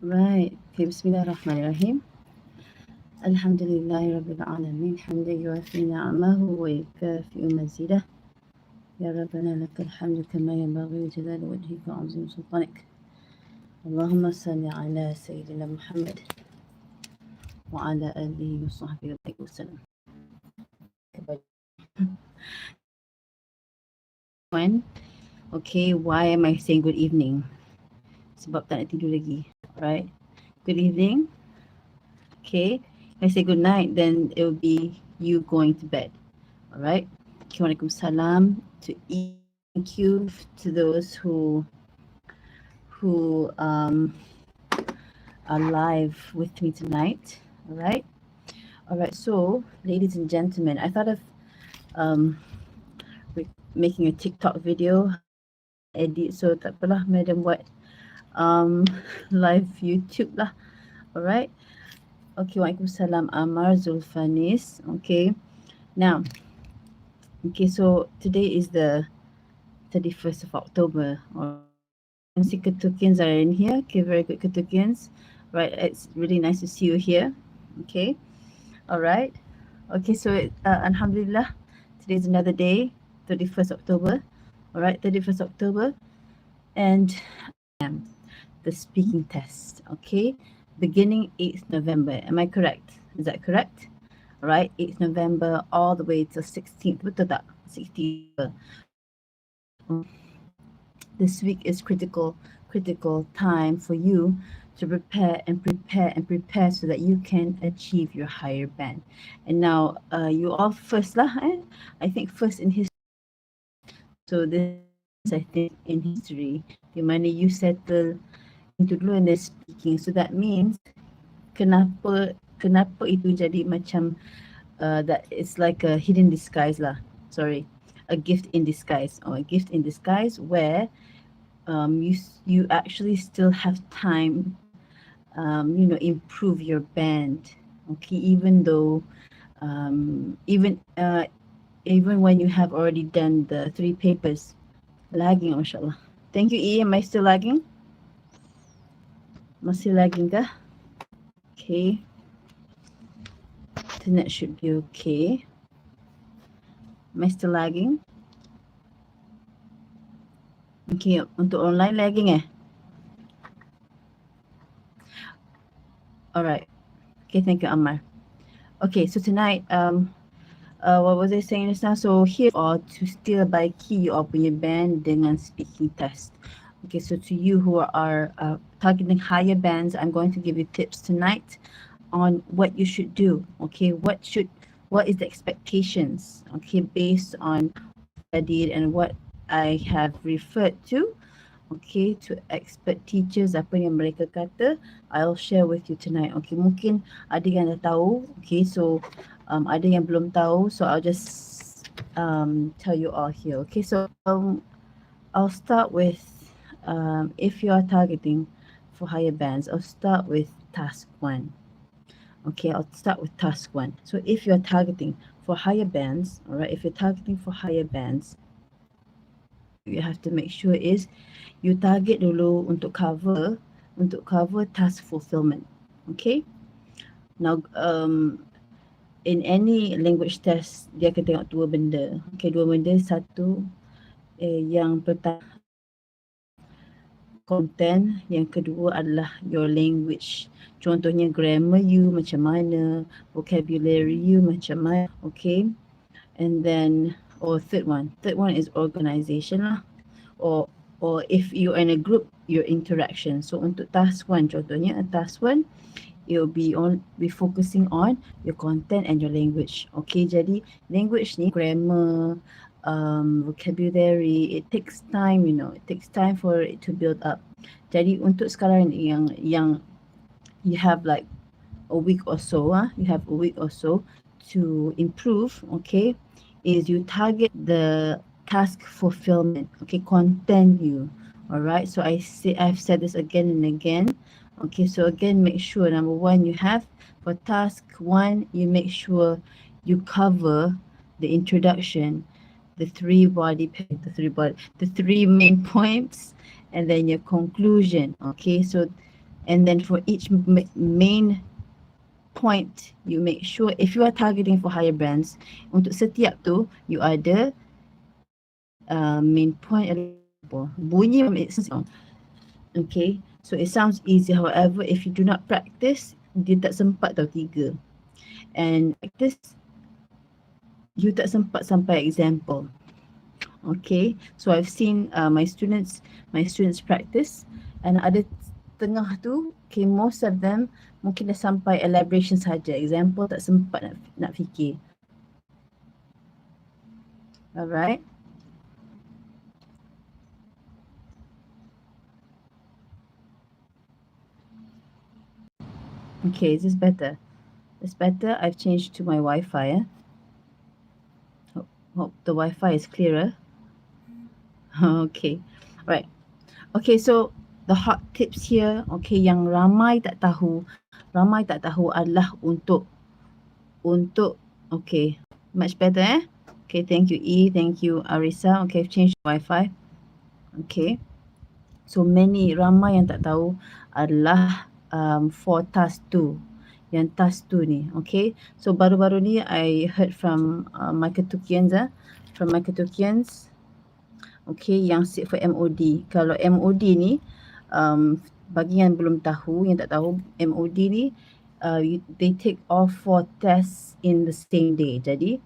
Right. Okay, Bismillahirrahmanirrahim. Alhamdulillahi Rabbil Alameen. Hamdan yuwafi ni'amahu wa yukafi'u mazidah. Ya Rabbana lakal hamdu kama yanbaghi li jalali wajhika wa 'azimi sultanik. Allahumma salli ala Sayyidina Muhammad wa ala alihi wa sahbihi wa sallam. When? Okay, why am I saying good evening? Sebab tak nak tidur lagi. Alright. Good evening. Okay. If I say good night, then it will be you going to bed. Alright. Waalaikumsalam to each. Thank you to those who are live with me tonight. Alright. Alright, so ladies and gentlemen, I thought of making a TikTok video edit, so tak apalah madam buat live YouTube lah. Alright. Okay, Waalaikumsalam Amar Zulfanis. Okay. Now, okay, so today is the 31st of October. And see Ketukins are in here. Okay, very good Ketukins. Right, it's really nice to see you here. Okay. Alright. Okay, so Alhamdulillah, today's another day, 31st October. Alright, 31st October. And the speaking test. Okay. Beginning 8th November. Am I correct? Is that correct? Right, 8th November all the way till 16th. Betul tak? 16th. This week is critical time for you to prepare so that you can achieve your higher band. And now you all first lah, I think first in history. So this is, I think, in history, di mana you settle into dulu and then speaking. So that means kenapa itu jadi macam that it's like a hidden disguise lah. Sorry, a gift in disguise, or a gift in disguise where you actually still have time, improve your band. Okay, even though even when you have already done the 3 papers. Lagging, mashallah. Thank you, E. Am I still lagging? Masih lagging kah? Okay. Internet should be okay. Am I still lagging? Okay, untuk online lagging Alright. Okay, thank you, Ammar. Okay, so tonight, what was I saying just now? So here or to still baiki or punya band dengan speaking test. Okay, so to you who are targeting higher bands, I'm going to give you tips tonight on what you should do. Okay, what is the expectations? Okay, based on what I did and what I have referred to. Okay, to expert teachers, apa yang mereka kata, I'll share with you tonight. Okay, mungkin ada yang dah tahu. Okay, so ada yang belum tahu, so I'll just tell you all here. Okay, so I'll start with if you are targeting for higher bands, I'll start with task 1. Okay, I'll start with task 1. So if you're targeting for higher bands, all right, if you're targeting for higher bands, you have to make sure is you target dulu untuk cover task fulfillment. Okay, now in any language test dia akan tengok 2 benda. Okay, 2 benda. Satu, yang pertama content, yang kedua adalah your language. Contohnya grammar you macam mana, vocabulary you macam mana. Okay, and then third one is organization lah, or if you're in a group, your interaction. So untuk task 1, contohnya task 1, it will be focusing on your content and your language. Okay, jadi language ni grammar, vocabulary, it takes time, it takes time for it to build up. Jadi untuk sekarang yang you have like a week or so, to improve. Okay, is you target the task fulfillment. Okay, content you. All right, so I've said this again and again. Okay, so again, make sure number 1, you have for task 1, you make sure you cover the introduction, the 3 main points, and then your conclusion. Okay, so And then for each main point, you make sure if you are targeting for higher bands, untuk setiap tu you ada main point ada bunyi memang it's sound. Okay, so it sounds easy. However, if you do not practice, dia tak sempat tau tiga. And practice, you tak sempat sampai example. Okay, so I've seen my students practice, and ada tengah tu, okay, most of them mungkin dah sampai elaboration saja. Example tak sempat nak fikir. Alright. Okay, is this better? It's better. I've changed to my Wi-Fi. Hope the Wi-Fi is clearer. Okay, right. Okay, so the hot tips here, okay, yang ramai tak tahu adalah untuk, okay, much better. Okay, thank you E, thank you Arisa. Okay, I've changed Wi-Fi. Okay, so ramai yang tak tahu adalah for task 2. Yang task 2 ni, okay. So baru-baru ni I heard from my Ketukians, okay, yang sit for MOD. Kalau MOD ni, bagi yang belum tahu, yang tak tahu, MOD ni, they take all 4 tests in the same day. Jadi,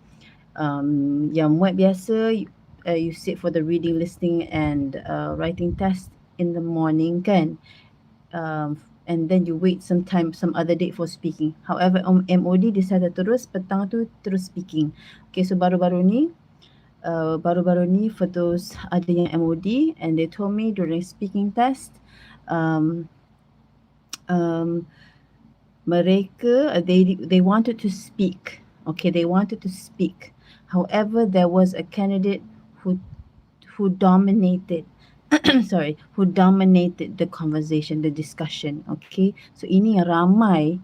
yang Muet biasa, you sit for the reading, listening and writing test in the morning kan. And then you wait some other date for speaking. However, MOD decided terus petang tu terus speaking. Okay, so baru-baru ni for those ada yang MOD, and they told me during speaking test, mereka they wanted to speak. Okay, they wanted to speak. However, there was a candidate who dominated who dominated the conversation, the discussion. Okay, so ini yang ramai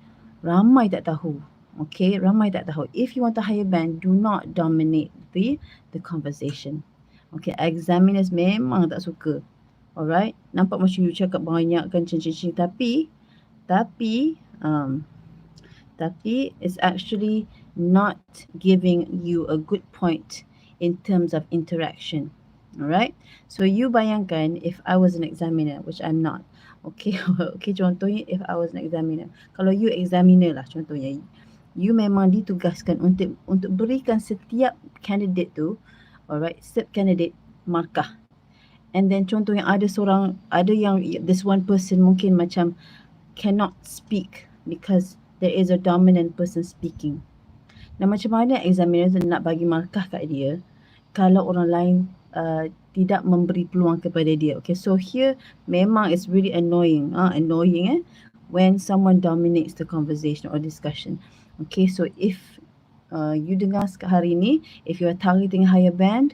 tak tahu. Okay, ramai tak tahu. If you want a higher band, do not dominate the conversation. Okay, examiners memang tak suka. Alright, nampak macam you cakap banyak kan, cincin, tapi it's actually not giving you a good point in terms of interaction. Alright, so you bayangkan if I was an examiner, which I'm not. Okay, okay, contohnya if I was an examiner, kalau you examiner lah contohnya, you memang ditugaskan untuk berikan setiap candidate tu, alright, setiap candidate markah. And then contohnya ada yang this one person mungkin macam cannot speak because there is a dominant person speaking. Nah, macam mana examiner nak bagi markah kat dia kalau orang lain tidak memberi peluang kepada dia. Okay, so here memang it's really annoying when someone dominates the conversation or discussion. Okay, so if you dengar hari ni, if you are targeting higher band,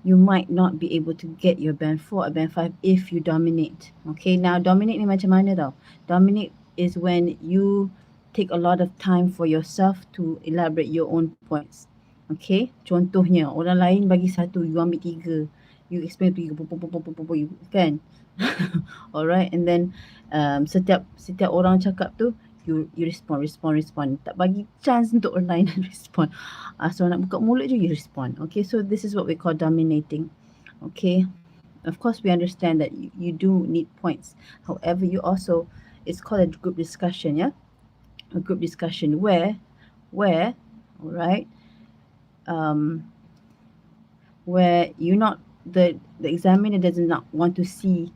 you might not be able to get your band 4 or band 5 if you dominate. Okay, now dominate ni macam mana tau? Dominate is when you take a lot of time for yourself to elaborate your own points. Okay, contohnya orang lain bagi 1, you ambil 3, you explain 3, kan? Alright, and then setiap orang cakap tu, you respond. Tak bagi chance untuk orang lain respond. So nak buka mulut je, you respond. Okay, so this is what we call dominating. Okay, of course we understand that you do need points. However, you also, it's called a group discussion, yeah? A group discussion where, alright, where you not, the examiner does not want to see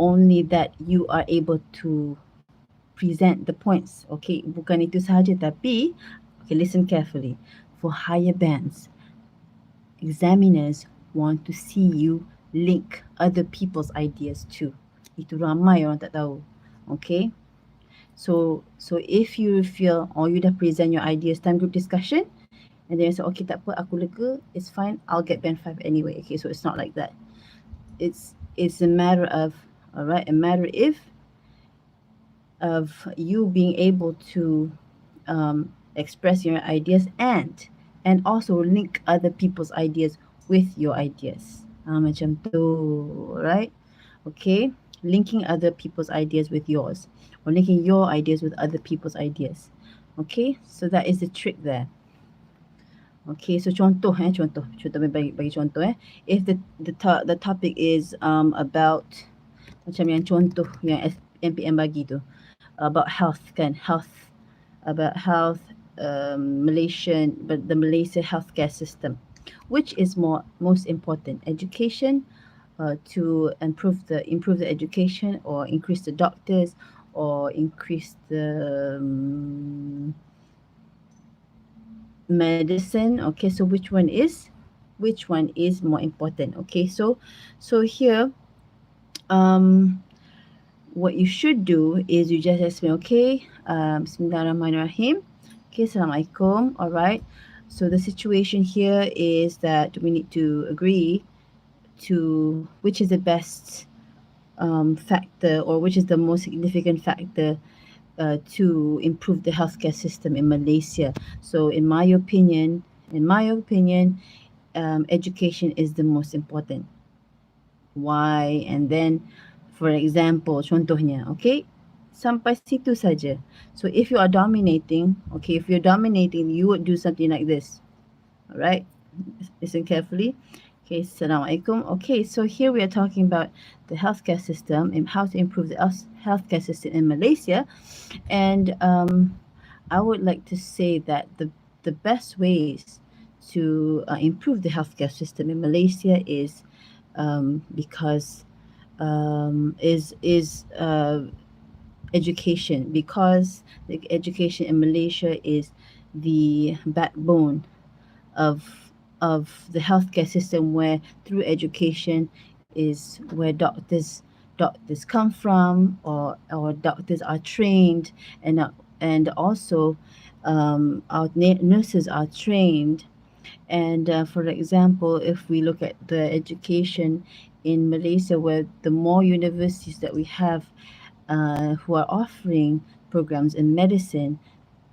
only that you are able to present the points. Okay, bukan itu sahaja, tapi okay, listen carefully. For higher bands, examiners want to see you link other people's ideas too. Itu ramai orang tak tahu. Okay, so if you feel or you dah present your ideas time group discussion, and then you say, okay, tak apa, aku lega, it's fine, I'll get band 5 anyway. Okay, so it's not like that. It's a matter of, alright, a matter of you being able to express your ideas and also link other people's ideas with your ideas. Macam tu, right? Okay. linking other people's ideas with yours, or linking your ideas with other people's ideas. Okay, so that is the trick there. Okay, so contoh bagi contoh If the topic is about macam yang contoh yang MPM bagi tu, about health kan, about health, but the Malaysia healthcare system, which is most important, education, to improve the education, or increase the doctors, or increase the medicine. Okay, so which one is more important? Okay, so here, um what you should do is you just explain, okay, Bismillahirrahmanirrahim. Okay, Assalamualaikum. All right. So the situation here is that we need to agree to which is the best factor, or which is the most significant factor to improve the healthcare system in Malaysia. So in my opinion, education is the most important. Why? And then, for example, contohnya, okay, sampai situ saja. So if you are dominating, okay, if you're dominating, you would do something like this. All right, listen carefully. Okay, Assalamualaikum. Okay, so here we are talking about the healthcare system and how to improve the healthcare system in Malaysia. And I would like to say that the best ways to improve the healthcare system in Malaysia is, because is education, because the education in Malaysia is the backbone of the healthcare system, where through education is where doctors come from, or doctors are trained, and also our nurses are trained. And for example, if we look at the education in Malaysia, where the more universities that we have who are offering programs in medicine,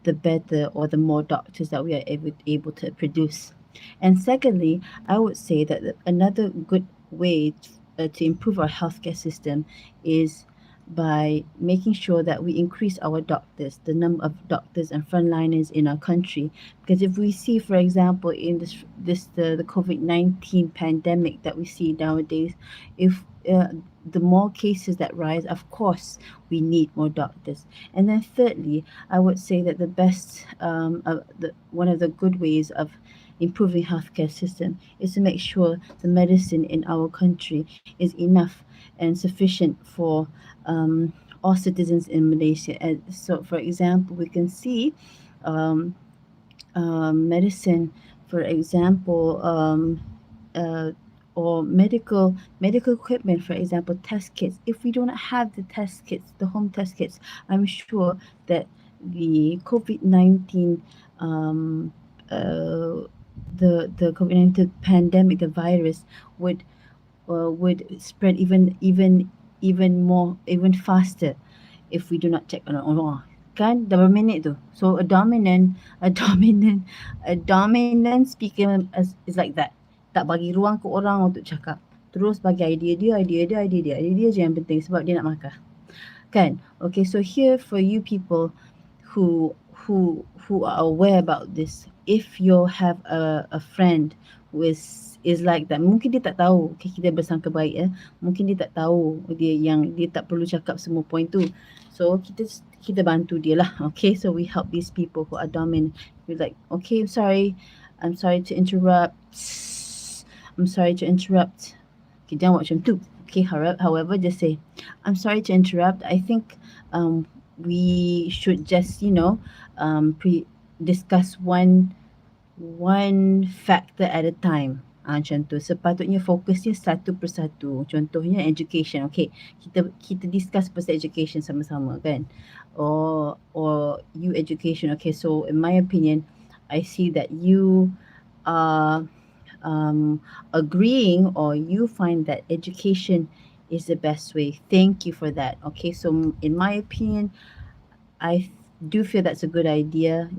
the better, or the more doctors that we are able to produce. And secondly, I would say that another good way to improve our healthcare system is by making sure that we increase our doctors, the number of doctors and frontliners in our country. Because if we see, for example, in the COVID-19 pandemic that we see nowadays, if the more cases that rise, of course, we need more doctors. And then thirdly, I would say that one of the good ways of improving healthcare system is to make sure the medicine in our country is enough and sufficient for all citizens in Malaysia. And so, for example, we can see um, medicine, for example, uh, or medical equipment, for example, test kits. If we do not have the test kits, the home test kits, I'm sure that the COVID-19, um, uh, the COVID-19 pandemic, the virus would spread even more, even faster, if we do not check on Allah. Kan dah berapa minit tu? So a dominant speaker is like that. Tak bagi ruang ke orang untuk cakap. Terus bagi idea dia je yang penting, sebab dia nak makan. Kan? Okay, so here for you people who who are aware about this, if you have a friend who is like that, mungkin dia tak tahu, okay, kita bersangka baik mungkin dia tak tahu, dia tak perlu cakap semua point tu. So kita bantu dia lah. Okay, so we help these people who are dominant. We're like, okay, I'm sorry to interrupt. I'm sorry to interrupt. Okay, jangan buat macam tu. Okay, however, just say, I'm sorry to interrupt. I think we should just, discuss one factor at a time. Macam tu. Sepatutnya fokusnya satu persatu. Contohnya education. Okay, kita discuss pasal education sama-sama kan. Or you education. Okay, so in my opinion, I see that you are agreeing, or you find that education is the best way. Thank you for that. Okay, so in my opinion, I do feel that's a good idea,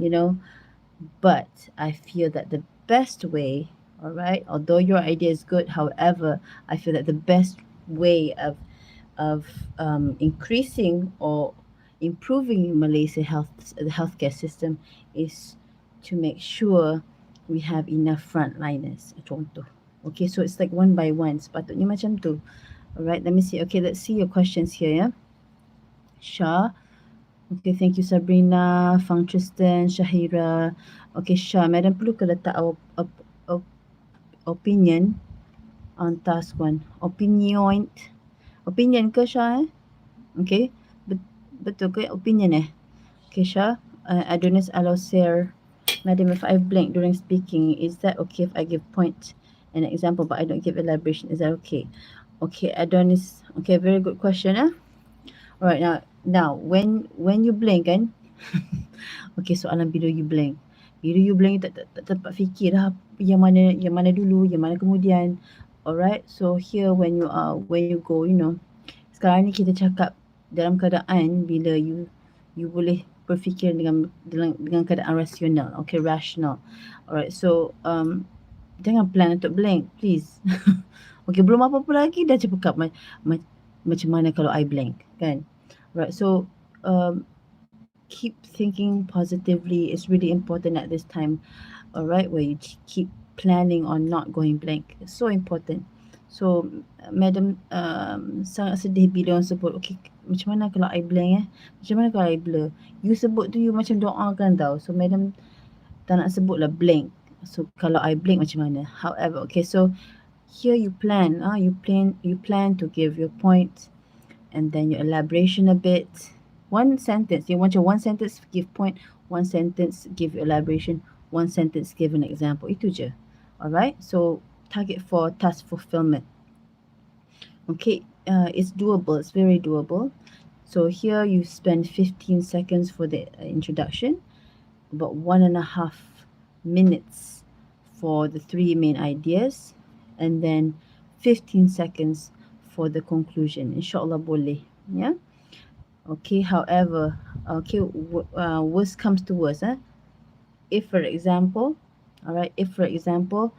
but I feel that the best way, all right, although your idea is good, however, I feel that the best way of of increasing or improving Malaysia the healthcare system is to make sure we have enough frontliners. Contoh. Okay, so it's like one by one. Sepatutnya macam tu. Alright, let me see. Okay, let's see your questions here. Yeah, Shah. Okay, thank you Sabrina, Fang Tristan, Shahira. Okay, Shah, Madam perlu ke letak opinion on task one? Opinion ke Shah? Okay, betul ke opinion Okay, Shah. Adonis Alosir. Madam, if I blank during speaking, is that okay if I give point an example but I don't give elaboration? Is that okay? Okay, Adonis. Okay, very good question. Alright, now when you blank kan, okay, soalan bila you blank. Bila you blank, tak dapat fikir dah yang mana dulu, yang mana kemudian. Alright, so here when you go, sekarang ni kita cakap dalam keadaan bila you boleh berfikir dengan keadaan rasional, okay, rational. Alright, so jangan plan untuk blank, please. Okay, belum apa-apa lagi dah cakap macam mana kalau I blank, kan? Right, so um, keep thinking positively is really important at this time. Alright, where you keep planning on not going blank. It's so important. So, Madam sangat sedih bila orang sebut, okay, macam mana kalau I blank Macam mana kalau I blur? You sebut tu you macam doakan tau. So, Madam tak nak sebut lah blank. So, kalau I blank macam mana? However, okay, so here you plan, you plan to give your point and then your elaboration a bit. One sentence, you want your one sentence give point, one sentence give elaboration, one sentence give an example. Itu je. Alright, so target for task fulfillment. Okay, it's doable, it's very doable. So here you spend 15 seconds for the introduction, about 1.5 minutes for the three main ideas, and then 15 seconds for the conclusion. Inshallah boleh. Yeah. Okay, however, okay, worst comes to worst. If for example, alright, if for example,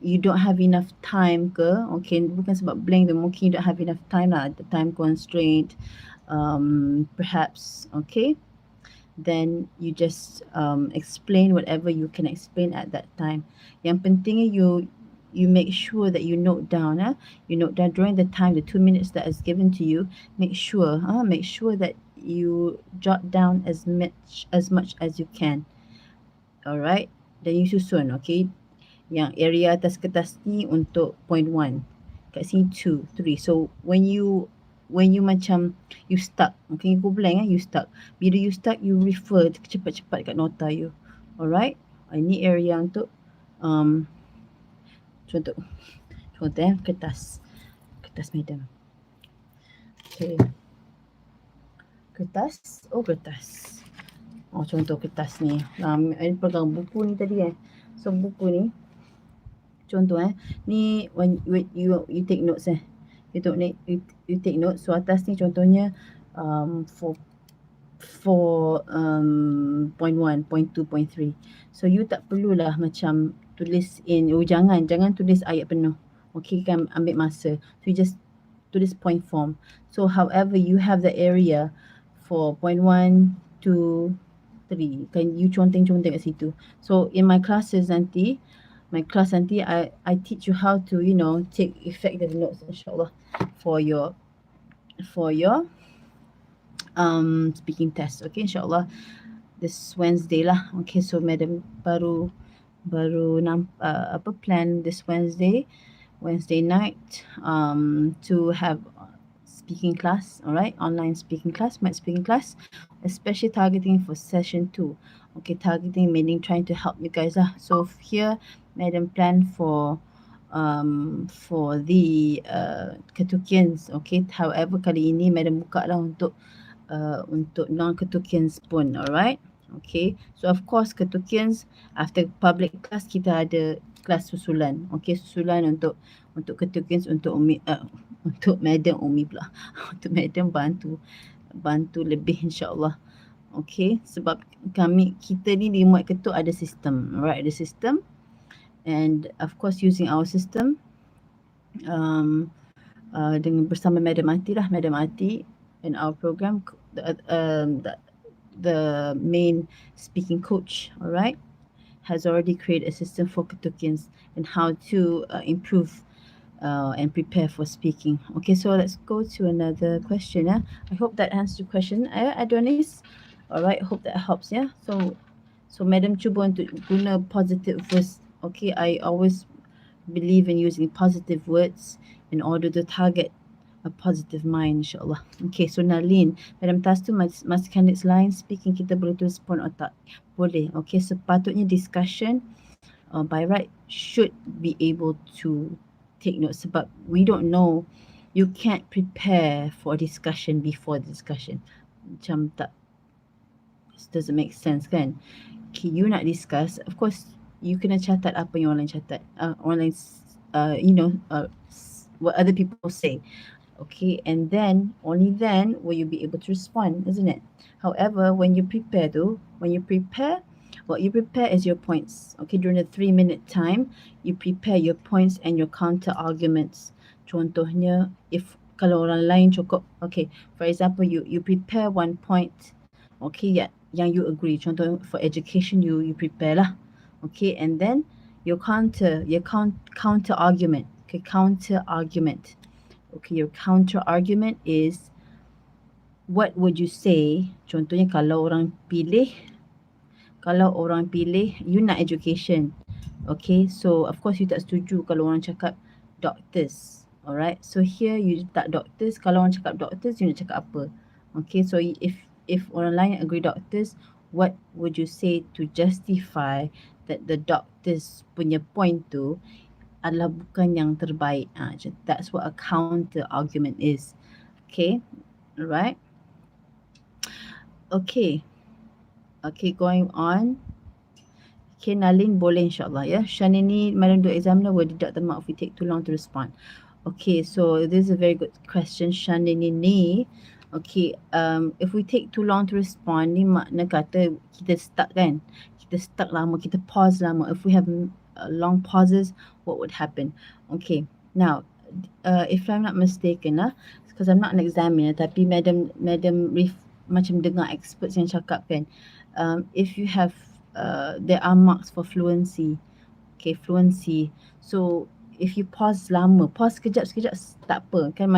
you don't have enough time ke, okay, bukan sebab blank tu, mungkin you don't have enough time lah, the time constraint, perhaps, okay, then you just explain whatever you can explain at that time. Yang pentingnya you make sure that you note down. You note down during the time, the 2 minutes that is given to you. Make sure that you jot down as much as you can. Alright, then you susun, okay. Yang area atas kertas ni untuk point 1, kat sini 2, 3. So when you macam you stuck, okay, you go blank, you stuck. Bila you stuck, you refer cepat-cepat kat nota you. Alright, ini area untuk contoh kertas Madam. Okay, kertas. Contoh kertas ni. I pegang buku ni tadi So buku ni contoh ni when you take notes you take notes. So atas ni contohnya for point 1, point 2, point 3. So you tak perlulah macam tulis jangan tulis ayat penuh. Okay, kan ambil masa. So you just tulis point form. So however you have the area for point 1, 2, 3, kan you conteng-conteng kat situ. So in my class nanti I teach you how to take effective notes, inshallah, for your speaking test. Okay, inshallah this Wednesday lah. Okay, so Madam baru plan this Wednesday night to have speaking class. Alright, online speaking class, Muet speaking class, especially targeting for session 2. Okay, targeting meaning trying to help you guys lah. So here Madam plan for the Ketukians. Okay, however kali ini Madam buka lah untuk non-Ketukians pun. Alright, okay, so of course Ketukians after public class kita ada kelas susulan. Okay, susulan untuk Ketukians, untuk untuk Madam Umi pula. Untuk Madam bantu lebih, insyaAllah. Okay, sebab kita ni di Muet Ketuk ada sistem. Alright, ada sistem. And of course using our system, dengan bersama Madam Ati lah, Madam Ati in our program, the main speaking coach, all right, has already created a system for Ketukians and how to improve and prepare for speaking. Okay, so let's go to another question. Yeah, I hope that answers your question, Adonis. All right, hope that helps. Yeah, so Madam cuba untuk guna positive words. Okay, I always believe in using positive words in order to target a positive mind, insyaAllah. Okay, so Nalin, Madam Tas tu masa candidates lain speaking, kita boleh tulis point or tak? Boleh. Okay, sepatutnya discussion by right should be able to take notes, sebab we don't know, you can't prepare for a discussion before the discussion. Macam tak, doesn't make sense kan? Okay, you nak discuss, of course you kena catat apa yang orang lain catat, orang lain what other people say. Okay, and then only then will you be able to respond, isn't it? However, when you prepare what you prepare is your points. Okay, during the 3-minute time you prepare your points and your counter arguments. Contohnya, if kalau orang lain cukup, okay, for example, you prepare one point, okay, yeah, yang you agree. Contoh for education, you prepare lah, okay, and then your counter argument. Okay, counter argument. Okay, your counter argument is, what would you say? Contohnya kalau orang pilih you nak education. Okay, so of course you tak setuju kalau orang cakap doctors. Alright, so here you tak doctors. Kalau orang cakap doctors, you nak cakap apa? Okay, so if orang lain agree doctors, what would you say to justify that the doctors punya point tu adalah bukan yang terbaik? That's what a counter argument is. Okay, alright. Okay, going on. Okay, Nalin boleh insyaAllah ya. Shanini, Madam Dua Examiner will deduct the mark if we take too long to respond. Okay, so this is a very good question, Shanini ni. Okay, if we take too long to respond, ni makna kata kita stuck kan? Kita stuck lama, kita pause lama. If we have long pauses, what would happen? Okay, now, if I'm not mistaken lah, because I'm not an examiner, tapi Madam macam dengar experts yang cakap kan, if you have there are marks for fluency. Okay, fluency. So if you pause lama, pause sekejap tak apa kan,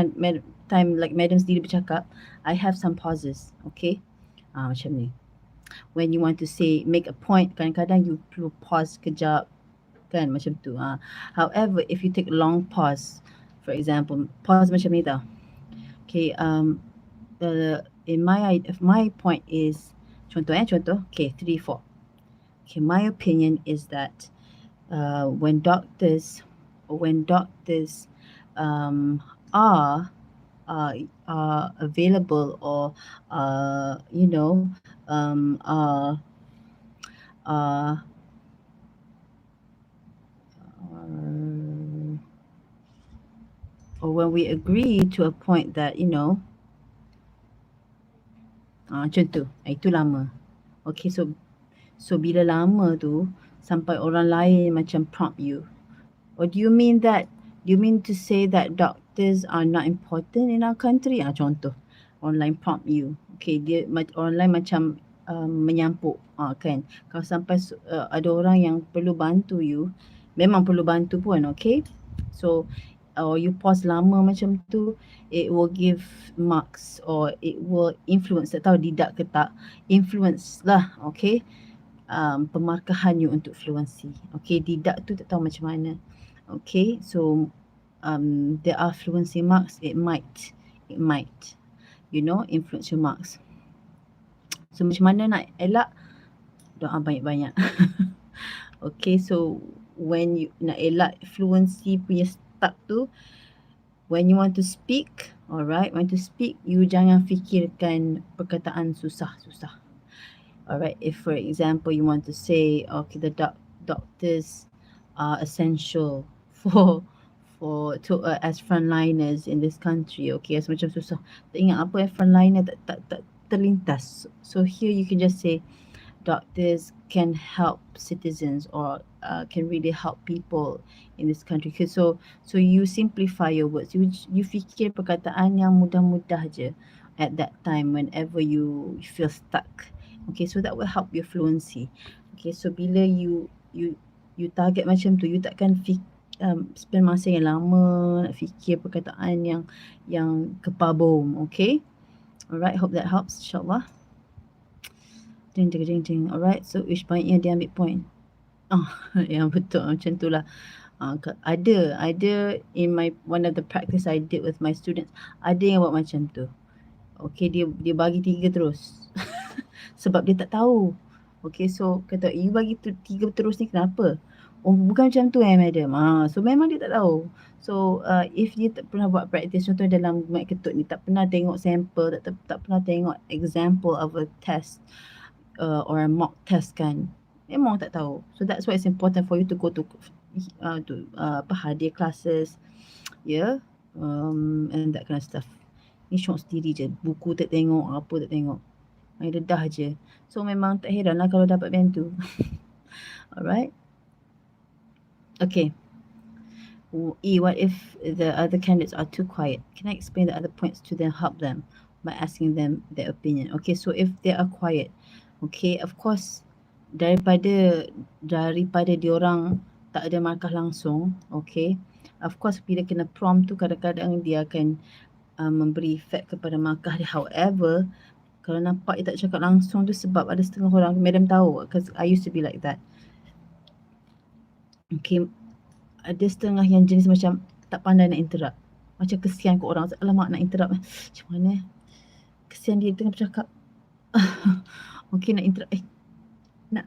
time like Madam sendiri bercakap, I have some pauses. Okay, macam ni. When you want to say, make a point, kadang-kadang you perlu pause sekejap kan, macam tu. However, if you take long pause, for example, pause macam ni tau. Okay, if my point is, contoh, okay, 3, 4. Okay, my opinion is that when doctors are available, or or when we agree to a point that macam tu, itu lama. Okay, so bila lama tu sampai orang lain macam prompt you, or do you mean to say that doctors are not important in our country? Contoh orang lain prompt you, okay, orang lain macam menyampuk kan, kalau sampai ada orang yang perlu bantu you, memang perlu bantu pun, okay, so or you pause lama macam tu, it will give marks, or it will influence, tak tahu didak ke tak, influence lah, okay, pemarkahan you untuk fluency. Okay, didak tu tak tahu macam mana. Okay, so there are fluency marks, it might influence your marks. So macam mana nak elak? Doa banyak-banyak. Okay, so when you nak elak fluency punya stuck tu, when you want to speak, alright, you jangan fikirkan perkataan susah-susah. Alright, if for example you want to say, okay, the doctors are essential as frontliners in this country. Okay, macam susah. Tak ingat apa frontliner, tak terlintas. So here you can just say doctors can help citizens or can really help people in this country. So you simplify your words. You fikir perkataan yang mudah-mudah je at that time whenever you feel stuck. Okay, so that will help your fluency. Okay, so bila you target macam tu, you takkan spend masa yang lama nak fikir perkataan yang kepabom. Okay, alright, hope that helps, insyaAllah. Ding ding ding ding. Alright, so which pointnya dia ambil point? Oh, yang betul macam tu lah. Ada in my one of the practice I did with my students, ada yang buat macam tu. Okay, dia bagi 3 terus. Sebab dia tak tahu. Okay, so kata you bagi 3 terus ni kenapa? Oh, bukan macam tu madam. So memang dia tak tahu. So if dia tak pernah buat practice, contoh dalam Muet Ketut ni, tak pernah tengok sampel, tak pernah tengok example of a test or a mock test kan, memang tak tahu. So that's why it's important for you to go to hadiah classes, yeah, and that kind of stuff. Ni syok sendiri je, buku tak tengok, apa tak tengok, main dedah je. So memang tak heran lah kalau dapat bantu. Alright, okay. What if the other candidates are too quiet? Can I explain the other points to them, help them by asking them their opinion? Okay, so if they are quiet, okay, of course daripada diorang tak ada markah langsung, okay, of course bila kena prompt tu kadang-kadang dia akan memberi efek kepada markah dia. However, kalau nampak dia tak cakap langsung tu sebab ada setengah orang, madam tahu, because I used to be like that. Okay, ada setengah yang jenis macam tak pandai nak interrupt. Macam kesian ke orang. Alamak nak interrupt. Macam mana? Kesian dia tengah bercakap. Okay, nak interrupt. Nak.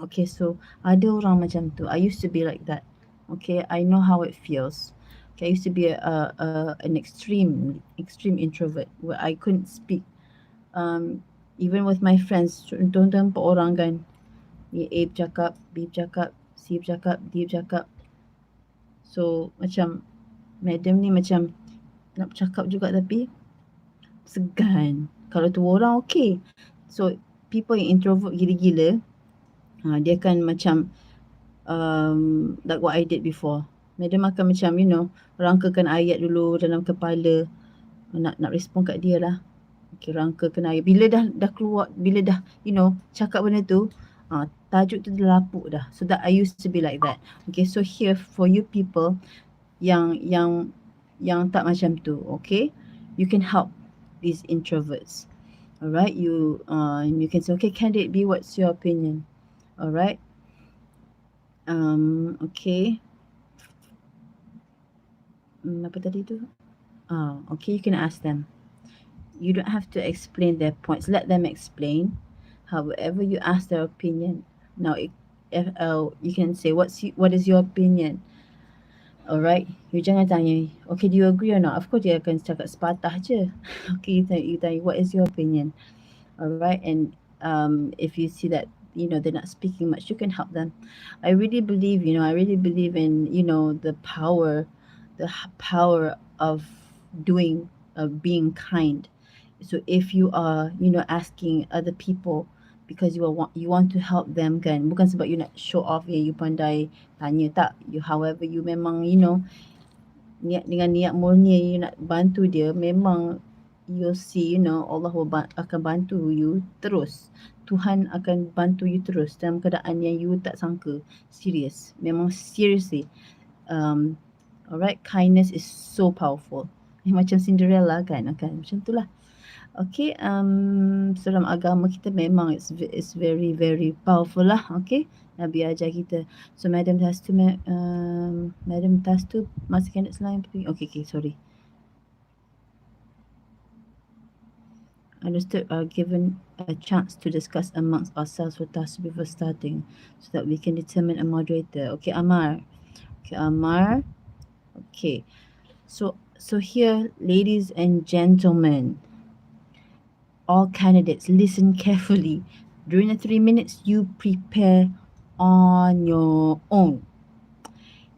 Okay, so ada orang macam tu. I used to be like that. Okay, I know how it feels. Okay, I used to be an extreme introvert where I couldn't speak. Even with my friends, contoh-contoh 4 orang kan. A bercakap, B bercakap, C bercakap, D bercakap. So macam madam ni macam nak bercakap juga tapi segan. Kalau tu orang okay. So people yang introvert gila-gila, dia akan macam like what I did before. Madam akan macam rangkakan ayat dulu dalam kepala, nak respon kat dia lah. Okay, rangkakan ayat. Bila dah keluar, bila dah cakap benda tu, tajuk tu dah lapuk dah. So that I used to be like that. Okay, so here for you people yang tak macam tu, okay, you can help these introverts. Alright, you can say, okay, candidate B, what's your opinion? Alright, okay. Apa tadi tu? Okay, you can ask them. You don't have to explain their points. Let them explain. However, you ask their opinion. Now, you can say, what is your opinion? Alright, you jangan tanya, okay, do you agree or not? Of course, dia akan cakap sepatah je. Okay, you tanya, what is your opinion? Alright, and if you see that they're not speaking much, you can help them. I really believe in the power of being kind. So if you are asking other people because you want to help them kan, bukan sebab you nak show off you pandai tanya, tak. However you memang dengan niat murni you nak bantu dia, memang you'll see Allah akan bantu you terus. Tuhan akan bantu you terus dalam keadaan yang you tak sangka. Serious, memang seriously. Alright, kindness is so powerful. Macam Cinderella kan, macam tu lah. Okay, so dalam agama kita memang it's very very powerful lah. Okay, Nabi ajar kita. So Madam has to masih kandidat selain. Okay, sorry. Understood, are given a chance to discuss amongst ourselves for tasks before starting so that we can determine a moderator. Okay, Amar. Okay, so here, ladies and gentlemen, all candidates, listen carefully. During the 3 minutes, you prepare on your own.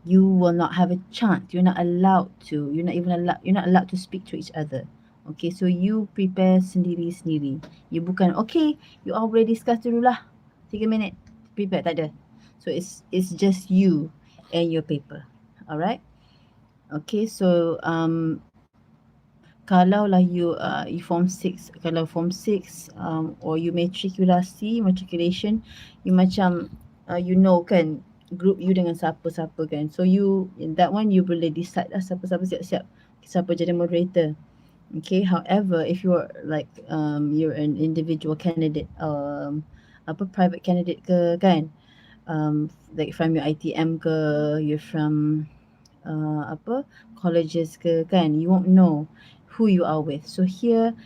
You will not have a chance. You're not allowed to. You're not allowed to speak to each other. Okay, so you prepare sendiri-sendiri. You bukan, okay, you all boleh discuss dulu lah. 3 minit. Prepare, tak ada. So it's just you and your paper. Alright? Okay, so kalau lah you form 6, kalau form 6 or you matriculasi, matriculation, you macam you know kan group you dengan siapa-siapa kan. So you in that one you boleh decide lah siapa-siapa siap-siap siapa jadi moderator. Okay, however, if you're like you're an individual candidate, apa private candidate ke kan, like from your ITM ke, you're from apa colleges ke kan, you won't know who you are with. So here,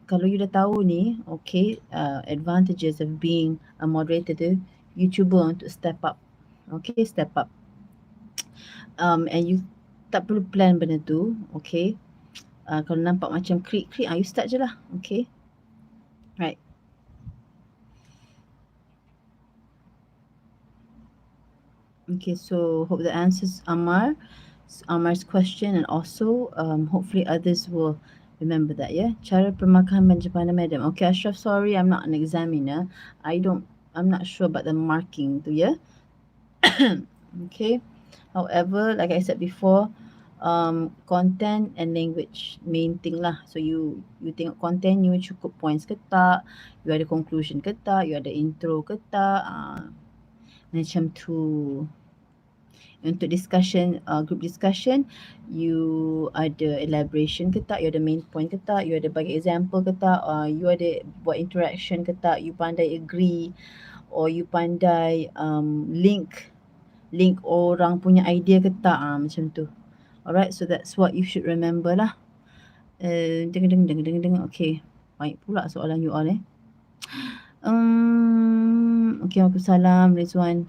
kalau you dah tahu ni, okay, advantages of being a moderator tu, you cuba untuk step up. Okay, step up. And you tak perlu plan benda tu, okay. Kalau nampak macam krik-krik, you start je lah, okay. Right. Okay, so hope that answers Amar's question, and also hopefully others will remember that. Yeah, cara pemakaman Jepana, madam. Okay, Ashraf, sorry, I'm not an examiner. I'm not sure about the marking tu. Yeah. Okay. However, like I said before, content and language main thing lah. So you tengok content you cukup points ke tak, you ada conclusion ke tak, you ada intro ke tak, macam tu. Untuk discussion, group discussion, you ada elaboration ke tak, you ada main point ke tak, you ada bagi example ke tak, you ada buat interaction ke tak, you pandai agree, or you pandai link orang punya idea ke tak, macam tu. Alright, so that's what you should remember lah. Okay, baik pula soalan you all okay, Waalaikumsalam, Rizwan.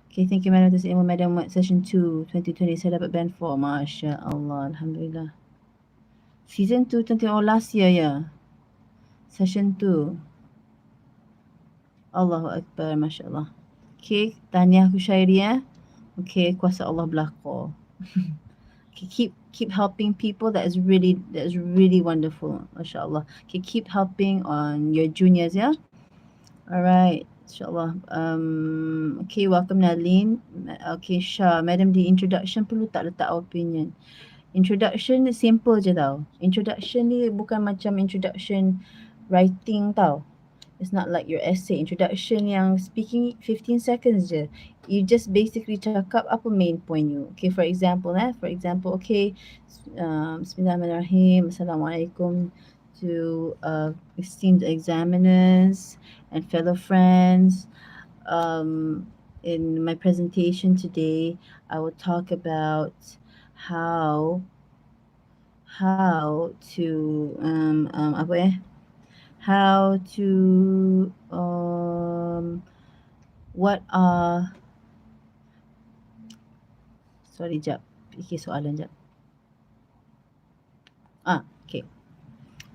Okay, thank you, Madam. This is Madam Muet, Session 2, 2020. Saya dapat band 4. Masya Allah, Alhamdulillah. Season 2, last year, ya. Session 2. Allahu Akbar, Masya Allah. Okay, tahniah aku syairi, Okay, kuasa Allah belakang. Okay, keep helping people. That is really wonderful, Masya Allah. Okay, keep helping on your juniors, ya. Alright, insyaAllah. Okay, welcome Nalin. Okay, Shah. Madam, di introduction perlu tak letak opinion? Introduction simple je tau. Introduction ni bukan macam introduction writing tau. It's not like your essay. Introduction yang speaking 15 seconds je. You just basically cakap apa main point you. Okay, for example, okay, Bismillahirrahmanirrahim. Assalamualaikum to esteemed examiners and fellow friends. In my presentation today, I will talk about how to how to what are sorry jap fikir soalan jap. Okay.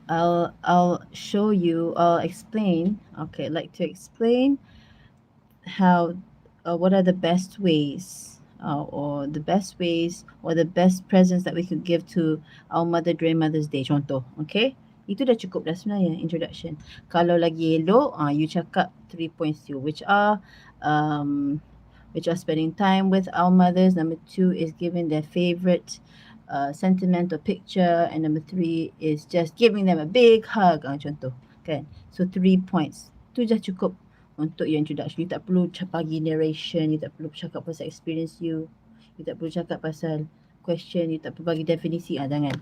I'll show you, I'll explain. Okay, I'd like to explain how what are the best ways or the best presents that we could give to our mother during Mother's Day, contoh. Okay, itu dah cukup dah sebenarnya introduction. Kalau lagi elok, you cakap 3 points you, which are spending time with our mothers. Number 2 is giving their favorite sentiment or picture, and number 3 is just giving them a big hug, contoh kan. So 3 points tu dah cukup untuk your introduction. You tak perlu bagi narration, you tak perlu cakap pasal experience you tak perlu cakap pasal question, you tak perlu bagi definisi, jangan.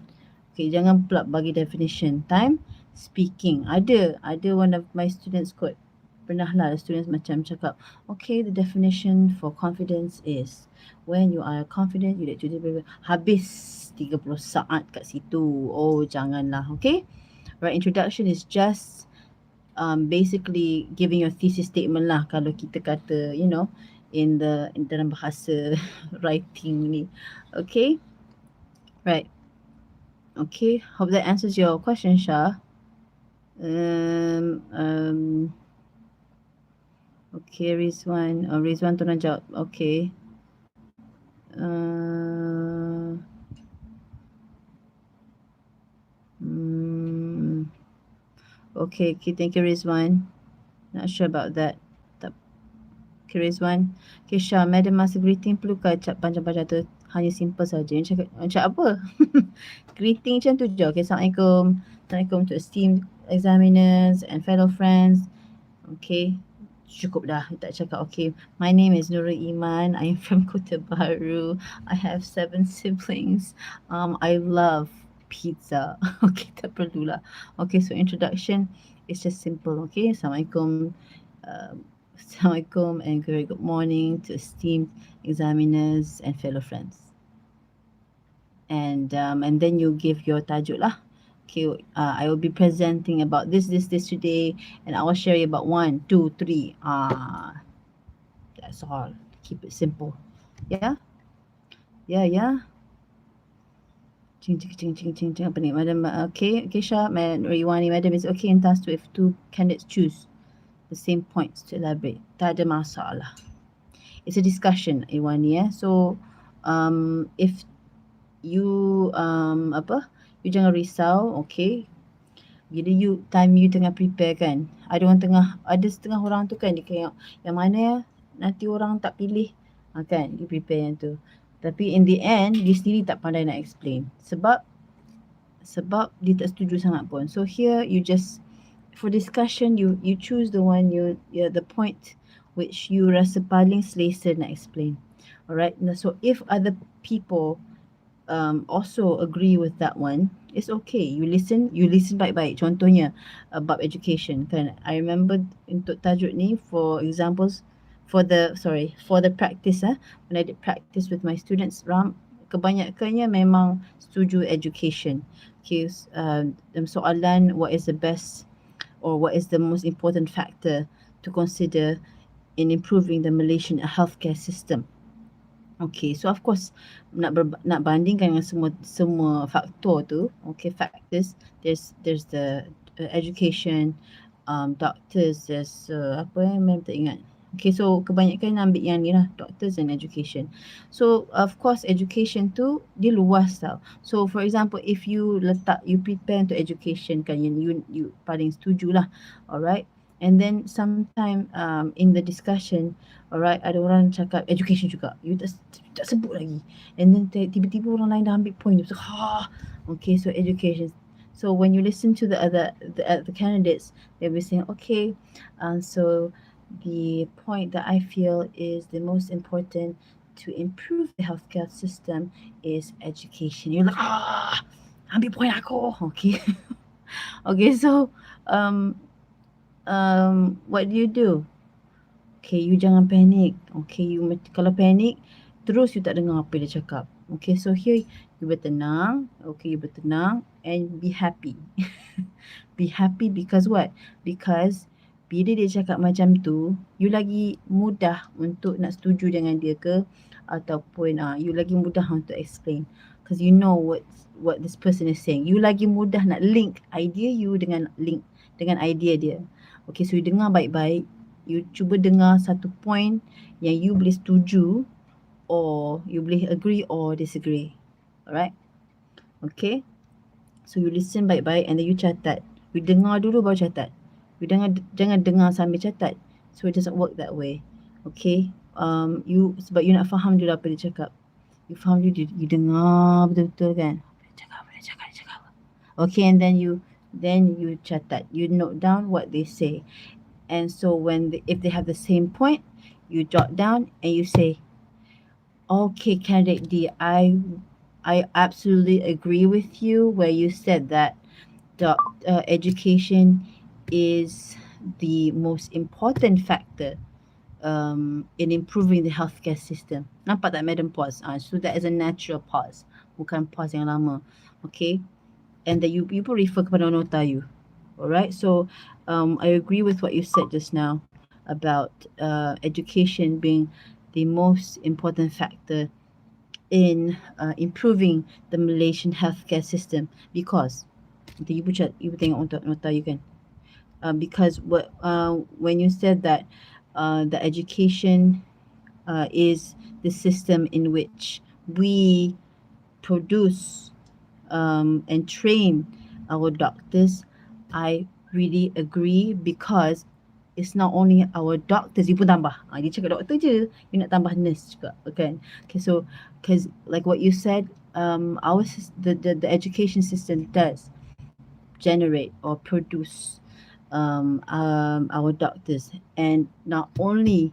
Okay, jangan pula bagi definition. Time speaking, ada one of my students quote, pernah lah students macam cakap, okay, the definition for confidence is when you are confident, you like to habis 30 saat kat situ. Oh, janganlah. Okay, right, introduction is just basically giving your thesis statement lah, kalau kita kata, in dalam bahasa writing ni. Okay, right. Okay, hope that answers your question, Shah. Okay, Rizwan tu nak jawab. Okay. Okay, thank you, Rizwan. Not sure about that. Tak, okay, Rizwan. Okay, Syah, Madam masa greeting perlukah cap panjang-panjang tu hanya simple saja. Cakap apa? Greeting macam tu je. Okay, Assalamualaikum. Assalamualaikum to esteemed examiners and fellow friends. Okay, cukup dah. Tak cakap, okay, my name is Nurul Iman. I am from Kota Baru. I have 7 siblings. I love pizza. Okay, tak perlulah. Okay, so introduction is just simple. Okay, Assalamualaikum. Assalamualaikum and very good morning to esteemed examiners and fellow friends. And then you give your tajuk lah. Okay, I will be presenting about this today, and I will share you about one, two, three. That's all. Keep it simple. Yeah, yeah. Ching. Apa ni, madam? Okay, Syah, madam Riwani, madam is okay in task 2 if two candidates choose the same points to elaborate. Tak ada masalah. It's a discussion, Riwani. So, if you you jangan risau, okay. Bila you tengah prepare kan, ada setengah orang tu kan dia kayak yang mana ya nanti orang tak pilih, kan dia prepare yang tu. Tapi in the end dia sendiri tak pandai nak explain sebab dia tak setuju sangat pun. So here you just for discussion you choose the one the point which you rasa paling selesa nak explain. Alright. So if other people also agree with that one, it's okay. You listen baik-baik. Contohnya bab education kan. I remember untuk tajuk ni for examples for the practice when I did practice with my students, kebanyakannya memang setuju education. Okay, soalan what is the best or what is the most important factor to consider in improving the Malaysian healthcare system. Okay, so of course nak bandingkan dengan semua faktor tu, okay, factors, there's the education, doctors, there's memang tak ingat. Okay, so kebanyakan ambil yang ni lah, doctors and education. So of course education tu dia luas tau. So for example, if you prepare untuk education kan, yang you paling setuju lah, alright. And then sometime in the discussion, alright, ada orang cakap education juga. You tak sebut lagi. And then tiba-tiba orang lain dah ambil point tu. So, okay, so education. So when you listen to the candidates, they'll be saying, okay, so the point that I feel is the most important to improve the healthcare system is education. You're like, ambil point aku. Okay. Okay, so what do? Okay, you jangan panic. Okay, kalau panic, terus you tak dengar apa dia cakap. Okay, so here you bertenang. Okay, you bertenang and be happy. Be happy because what? Because bila dia cakap macam tu, you lagi mudah untuk nak setuju dengan dia ke, ataupun you lagi mudah untuk explain. Because you know what this person is saying. You lagi mudah nak link idea you dengan idea dia. Okay, so you dengar baik-baik. You cuba dengar satu point yang you boleh setuju or you boleh agree or disagree. Alright? Okay? So you listen baik-baik and then you catat. You dengar dulu baru catat. You jangan dengar sambil catat. So it doesn't work that way. Okay? Sebab you nak faham dulu apa dia cakap. You faham dulu, you dengar betul-betul kan. Apa dia cakap. Okay, and then you catat. You note down what they say. And so if they have the same point, you jot down and you say, okay, candidate D, I absolutely agree with you where you said that the education is the most important factor in improving the healthcare system. Nampak tak, madam? Pause. So that is a natural pause, bukan pause yang lama. Okay, and then you pun refer kepada nota you. Alright, so I agree with what you said just now about education being the most important factor in improving the Malaysian healthcare system because you tengok nota you kan. Because when you said that the education is the system in which we produce and train our doctors, I really agree because it's not only our doctors, you pun tambah. Dia cakap doktor je, you nak tambah nurse juga, kan? Okay, so because like what you said, the education system does generate or produce our doctors, and not only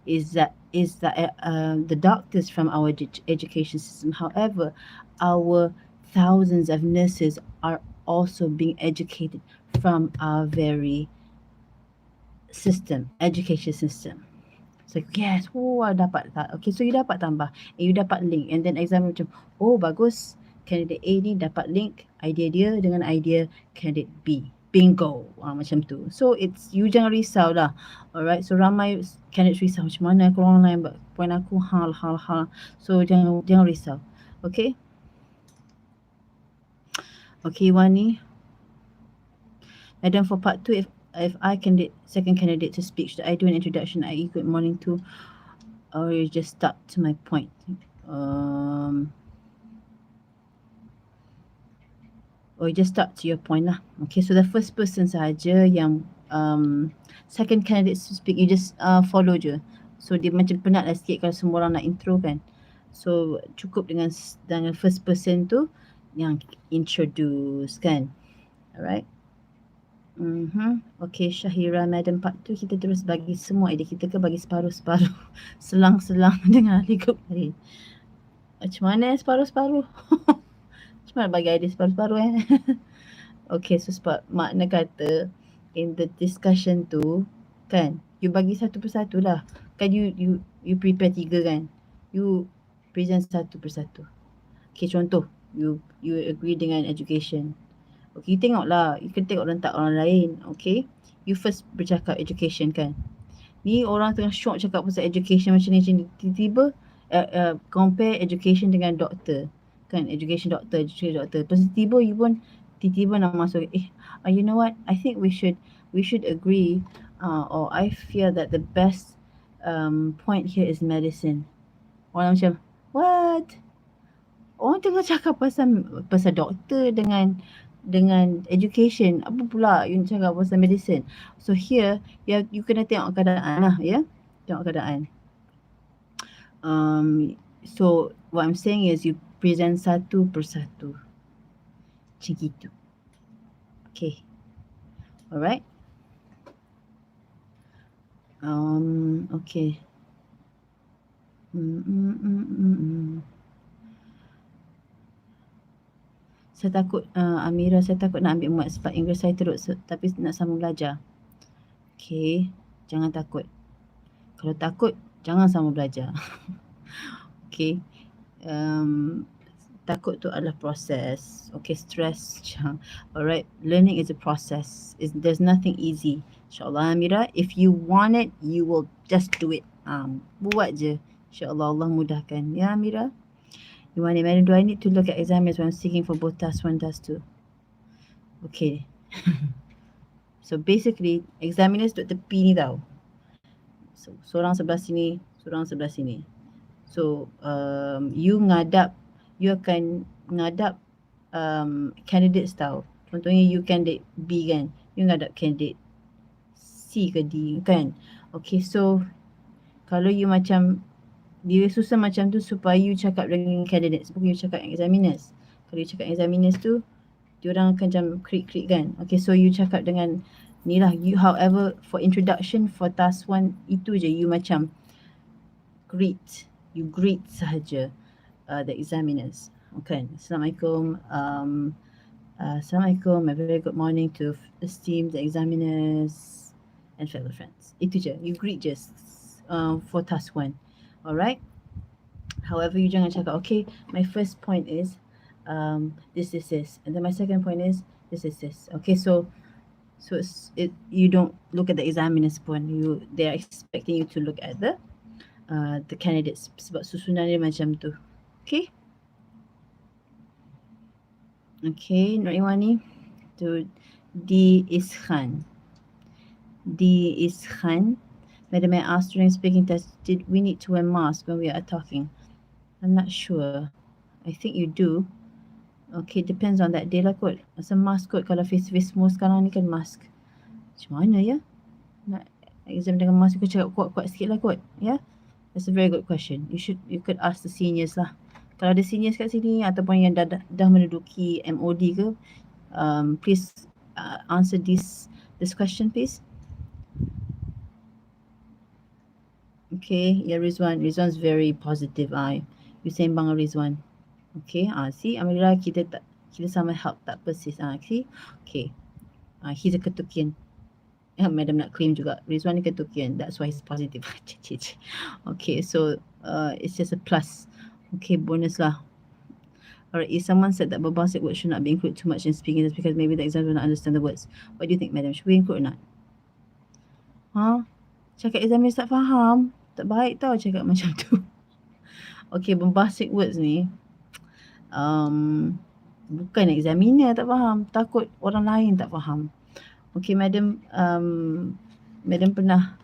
is that the doctors from our education system. However, our thousands of nurses are also being educated from our very system, education system. So yes, oh dapat tak. Okay, so you dapat tambah, and you dapat link, and then exam macam, oh bagus, candidate A ni dapat link idea dia dengan idea candidate B. Bingo. Macam tu. So it's, you jangan risau lah. Alright, so ramai candidates risau macam mana aku orang lain buat point aku hal. So jangan risau. Okay? Okay, Wani. And then for part 2, if I second candidate to speak, should I do an introduction, i.e. good morning to, or you just start to my point? Or you just start to your point lah. Okay, so the first person sahaja yang second candidate to speak, you just follow je. So dia macam penat lah sikit kalau semua orang nak intro kan. So cukup dengan first person tu yang introduce kan. Alright. Okay, Syahira Madam Part 2, kita terus bagi semua idea kita ke bagi separuh-separuh? Selang-selang dengan lingkup lain. Macam mana separuh-separuh? Macam mana bagi idea separuh-separuh Okay, so sebab makna kata in the discussion tu kan, you bagi satu persatu lah. Kan you prepare 3 kan. You present satu persatu. Okay, contoh you agree dengan education. Okay, you tengoklah. You can tengok rentak orang lain. Okay. You first bercakap education kan. Ni orang tengah shock cakap pasal education macam ni. Tiba-tiba compare education dengan doktor. Kan, education doktor. Lepas tiba you pun tiba-tiba nak masuk. You know what? I think we should agree, or I feel that the best point here is medicine. Orang macam, what? Orang tengah cakap pasal doktor dengan education, apa pula you cakap pasal medicine? So here you kena tengok keadaan lah, ya. Tengok keadaan. So what I'm saying is you present satu persatu macam gitu. Okay, alright. Okay. Saya takut, Amira, saya takut nak ambil muat sebab Inggeris saya teruk tapi nak sambung belajar. Okay, jangan takut. Kalau takut, jangan sambung belajar. Okay, takut tu adalah proses. Okay, stress jangan. Alright, learning is a process. There's nothing easy. InsyaAllah Amira, if you want it, you will just do it. Buat je. InsyaAllah Allah mudahkan. Ya Amira? You want it, madam? Do I need to look at examiners when I'm seeking for both task 1, task 2? Okay. So basically, examiners duduk tepi ni tau. So seorang sebelah sini, seorang sebelah sini. So you akan ngadap candidates tau. Contohnya you candidate B kan, you ngadap candidate C ke D kan. Okay, so kalau you macam dia susah macam tu supaya you cakap dengan candidates, bukan you cakap dengan examiners. Kalau you cakap dengan examiners tu, diorang akan macam krik-krik kan. Okay, so you cakap dengan ni lah. You, however, for introduction, for task 1, itu je you macam greet. You greet sahaja the examiners. Okay, Assalamualaikum. Assalamualaikum. A very good morning to esteemed examiners and fellow friends. Itu je. You greet just for task 1. Alright. However, you jangan cakap, okay, my first point is this, and then my second point is this. Okay, so you don't look at the examiners pun. They are expecting you to look at the candidates sebab susunan dia macam tu. Okay. Okay, Nur Iwani. To D is Khan. Madam, I asked during speaking test, did we need to wear mask when we are talking? I'm not sure. I think you do. Okay, depends on that day lah kot. Masa mask kot, kalau face-to-face semua sekarang ni kan mask. Macam mana ya? Nak exam dengan mas, kau cakap kuat-kuat sikit lah kot. Ya? That's a very good question. You could ask the seniors lah. Kalau ada seniors kat sini ataupun yang dah menduduki MOD ke, please answer this question please. Okay, yeah, Rizwan's very positive. You sembang Rizwan. Okay, see, Amira, kita sama help tak persis. See, okay. He's a ketukian. Madam nak claim juga. Rizwan ni ketukian. That's why he's positive. Okay, so it's just a plus. Okay, bonus lah. Alright, if someone said that bombastic words should not be included too much in speaking, that's because maybe the exam will not understand the words. What do you think, madam? Should we include or not? Cakap examiner tak faham. Tak baik tau cakap macam tu. Okay, bombastic words ni bukan examiner tak faham, takut orang lain tak faham. Okay, madam, madam pernah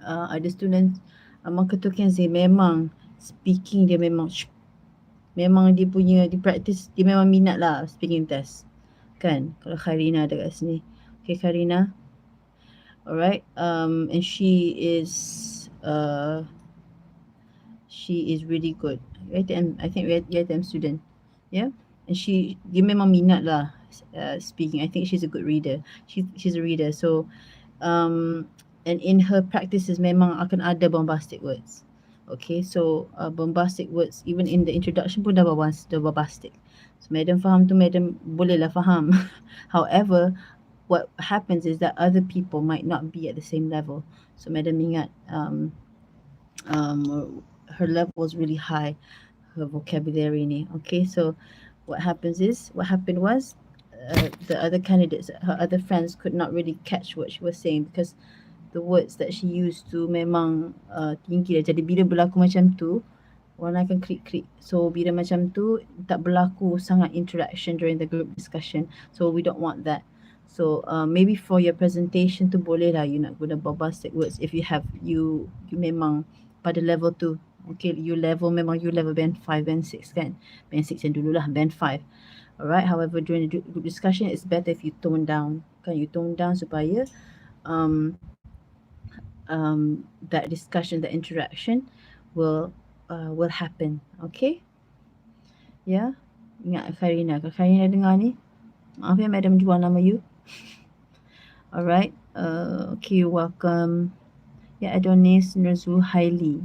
ada student among ketukian memang speaking dia memang dia punya di practice, dia memang minat lah speaking test kan. Kalau Kharina ada kat sini. Okay, Kharina, alright, and she is really good, right? And I think UiTM student, yeah, and dia memang minat lah speaking. I think she's a good reader. She's a reader, so and in her practices memang akan ada bombastic words. Okay, so bombastic words even in the introduction pun dah bombastic. So madam faham tu, madam bolehlah faham. However, what happens is that other people might not be at the same level. So madam ingat her level was really high, her vocabulary ni. Okay, so what happened was the other candidates, her other friends could not really catch what she was saying because the words that she used tu memang tinggi lah. Jadi bila berlaku macam tu, orang akan klik-klik. So bila macam tu tak berlaku sangat interaction during the group discussion. So we don't want that. So maybe for your presentation tu boleh lah you nak guna bombastic words if you memang pada level tu. Okay, you level band 5, band 6 kan. Band 6 yang dululah, band 5. Alright, however during the group discussion it's better if you tone down. Kan, you tone down supaya that discussion, that interaction will happen. Okay? Ya, ingat Karina. Kalau Karina dengar ni, maaf ya madam jual nama you. Alright. Okay, welcome. Ya, Adonis Nurzu Haili.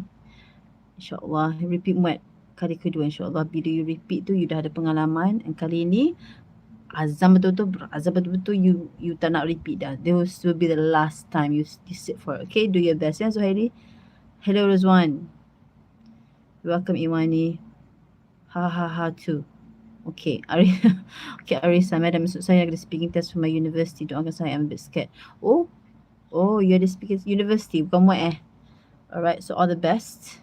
InsyaAllah, repeat Muet kali kedua insyaAllah. Bila you repeat tu, you dah ada pengalaman. And kali ni, azam betul-betul you tak nak repeat dah. This will be the last time you sit for it. Okay, do your best ya Zuhairi. Hello Rizwan. Welcome Iwani. Ha too. Okay, okay, Arisa, madam, maksud saya ada speaking test for my university. Doakan saya, I'm a bit scared. Oh, you ada speaking university, bukan Muet Alright, so all the best.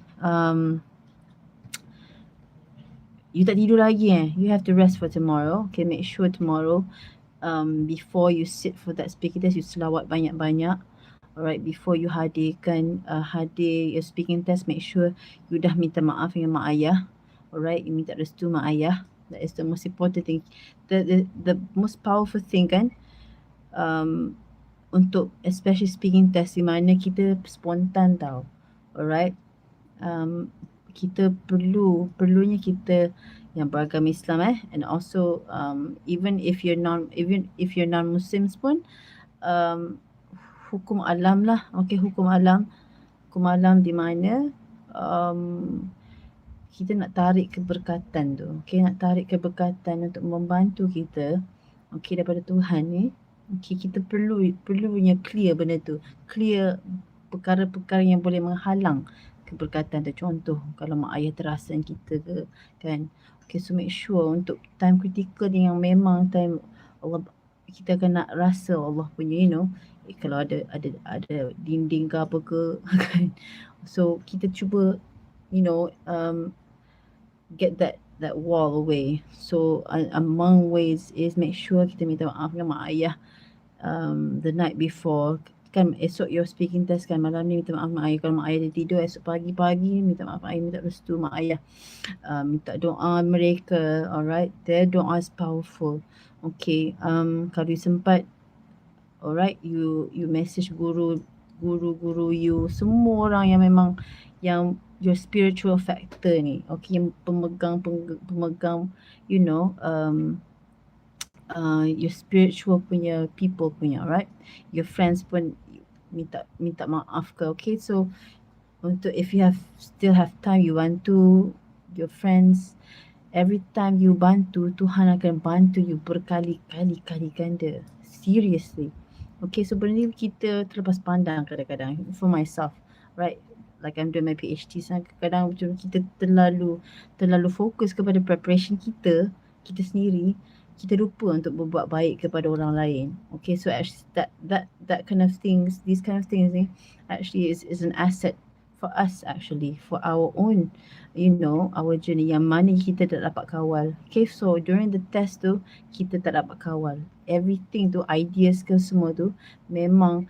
You tak tidur lagi You have to rest for tomorrow. Okay, make sure tomorrow before you sit for that speaking test, you selawat banyak-banyak. Alright, before you hadir your speaking test, make sure you dah minta maaf dengan mak ayah. Alright, you minta restu mak ayah. That is the most important thing. The most powerful thing kan, untuk especially speaking test di mana kita spontan tau. Alright, kita perlunya kita yang beragama Islam and also even if you're non-Muslims pun hukum alam lah. Okay, hukum alam di mana kita nak tarik keberkatan tu. Okay, nak tarik keberkatan untuk membantu kita daripada Tuhan ni. Okay, kita perlunya clear benda tu. Clear perkara-perkara yang boleh menghalang keberkatan tu. Contoh, kalau mak ayah terasan kita ke kan. Okay, so make sure untuk time critical ni yang memang time Allah, kita akan nak rasa Allah punya kalau ada dinding ke apa ke kan. So kita cuba get that wall away. So among ways is make sure kita minta maaf dengan mak ayah the night before. kan esok your speaking test kan, malam ni minta maaf mak ayah, kalau mak ayah dah tidur esok pagi-pagi minta maaf ayah, minta restu mak ayah, minta doa mereka. Alright, their doa is powerful. Okay, kalau you sempat, alright, you message guru you, semua orang yang memang yang your spiritual factor ni, okay, yang pemegang you know, your spiritual punya people punya, right? Your friends pun minta minta maaf ke, okay? So untuk if you still have time, you bantu your friends. Every time you bantu, Tuhan akan bantu you berkali-kali ganda. Seriously. Okay, so benda ni kita terlepas pandang kadang-kadang. For myself, right? Like I'm doing my PhD, kadang-kadang macam kita terlalu fokus kepada preparation kita sendiri, kita lupa untuk berbuat baik kepada orang lain. Okay, so actually that kind of things, these kind of things ni actually is an asset for us, actually, for our own, you know, our journey yang mana kita tak dapat kawal. Okay, so during the test tu kita tak dapat kawal everything tu, ideas ke semua tu memang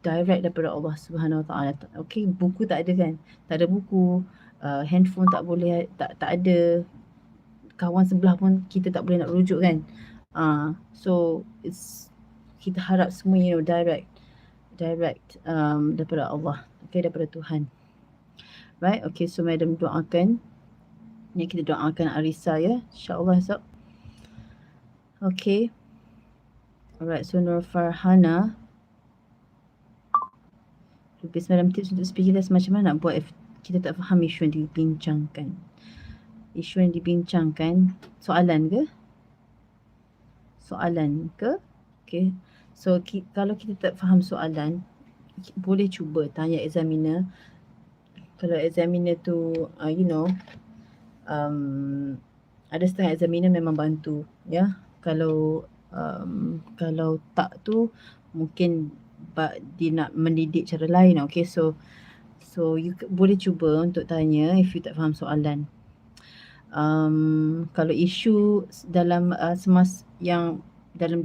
direct daripada Allah Subhanahu Wa Taala. Okay, buku tak ada kan, tak ada buku, handphone tak boleh, tak ada, kawan sebelah pun kita tak boleh nak rujuk kan. So it's, kita harap semua, you know, direct daripada Allah, okay, daripada Tuhan. Right, okay, so madam doakan. Ni kita doakan Arisa ya, insyaAllah esok. Okay. Alright, so Nur Farhana, lupis madam tips untuk speaking test macam mana nak buat if kita tak faham isu yang dibincangkan. Isu yang dibincangkan, soalan ke? Okay. So kalau kita tak faham soalan, boleh cuba tanya examiner. Kalau examiner tu you know, ada setengah examiner memang bantu ya. Kalau tak tu mungkin dia nak mendidik cara lain. Okay, so you boleh cuba untuk tanya if you tak faham soalan. Kalau isu dalam semas yang dalam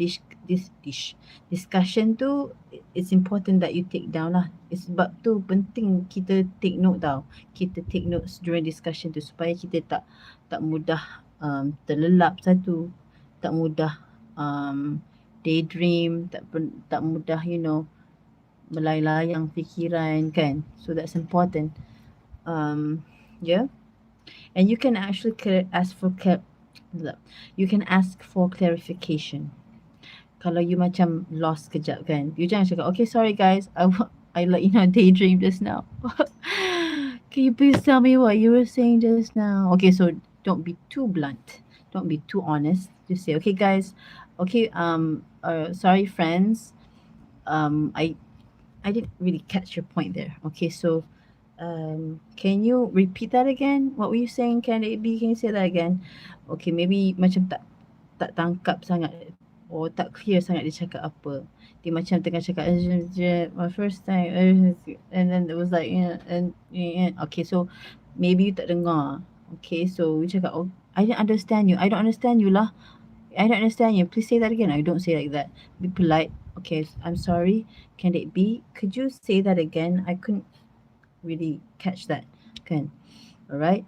discussion tu, it's important that you take down lah. Sebab tu penting kita take note tau. Kita take notes during discussion tu supaya kita tak mudah terlelap satu, tak mudah daydream, tak mudah, you know, melayang fikiran kan. So that's important. Yeah. And you can actually ask for clarification. Kalau you macam lost kejap kan, you jangan cakap, okay, sorry guys, I let you know daydream just now. Can you please tell me what you were saying just now? Okay, so don't be too blunt. Don't be too honest. Just say, okay guys, okay, sorry friends, I didn't really catch your point there. Okay, so can you repeat that again? What were you saying? Can you say that again? Okay, maybe macam tak tangkap sangat, or tak clear sangat dia cakap apa. Dia macam tengah cakap my first time, and then it was like okay, so maybe you tak dengar. Okay, so you cakap, oh, I didn't understand you. I don't understand you lah. I don't understand you. Please say that again. I don't say like that. Be polite. Okay, I'm sorry. Can it be? Could you say that again? I couldn't really catch that. Kan? Alright.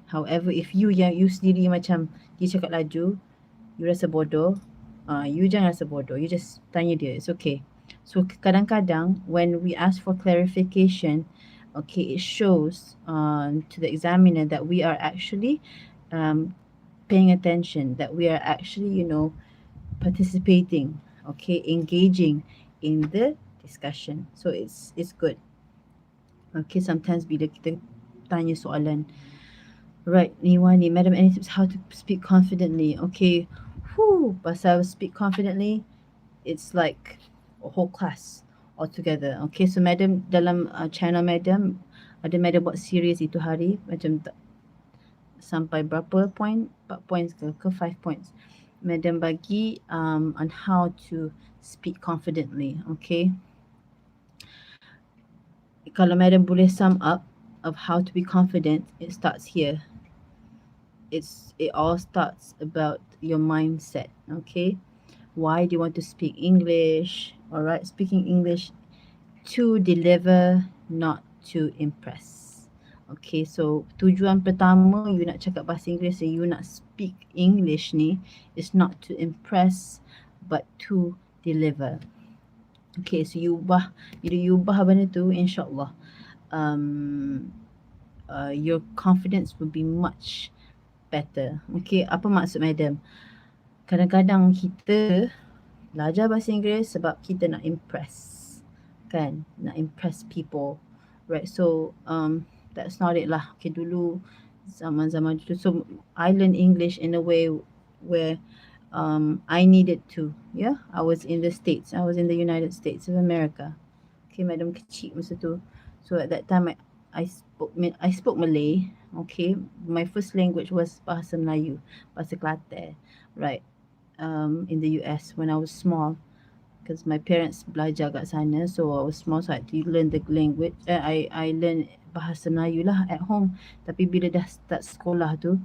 However, if you sendiri macam dia cakap laju, you rasa bodoh, you jangan rasa bodoh. You just tanya dia. It's okay. So kadang-kadang when we ask for clarification, okay, it shows to the examiner that we are actually paying attention, that we are actually, you know, participating, okay, engaging in the discussion. So it's good. Okay, sometimes bila kita tanya soalan, right, Niwani, madam, any tips how to speak confidently? Okay, pasal speak confidently, it's like a whole class altogether. Okay, so madam dalam channel madam, ada madam buat series itu hari, macam sampai berapa point, 4 points ke 5 points, madam bagi on how to speak confidently. Okay, kalau madam boleh sum up of how to be confident, it starts here. It all starts about your mindset. Okay, why do you want to speak English? All right, speaking English To deliver, not to impress. Okay, so tujuan pertama you nak cakap bahasa Inggeris, you nak speak English ni, is not to impress but to deliver. Okay, so you ubah, bila you ubah benda tu, insyaAllah um, your confidence will be much better. Okay, apa maksud madam? Kadang-kadang kita belajar bahasa Inggeris sebab kita nak impress, kan, nak impress people, right? So that's not it lah. Okay, dulu zaman-zaman dulu, so I learn English in a way where I needed to. Yeah, I was in the States, I was in the United States of America. Okay, madam kecil masa tu. So at that time I spoke Malay. Okay, my first language was bahasa Melayu, bahasa Kelantan, right? In the US when I was small, because my parents belajar kat sana, so I was small, so I had to learn the language. I learn bahasa Melayu lah at home. Tapi bila dah start sekolah tu,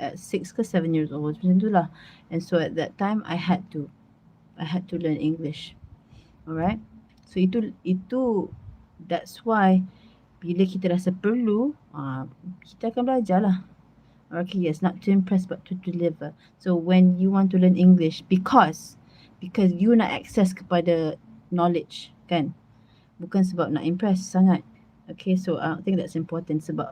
at 6 ke 7 years old macam tu lah, and so at that time I had to learn English. Alright, so itu that's why bila kita rasa perlu, kita akan belajar lah. Okay, yes, not to impress but to deliver. So when you want to learn English, because you nak access kepada knowledge, kan, bukan sebab nak impress sangat. Okay, so I think that's important sebab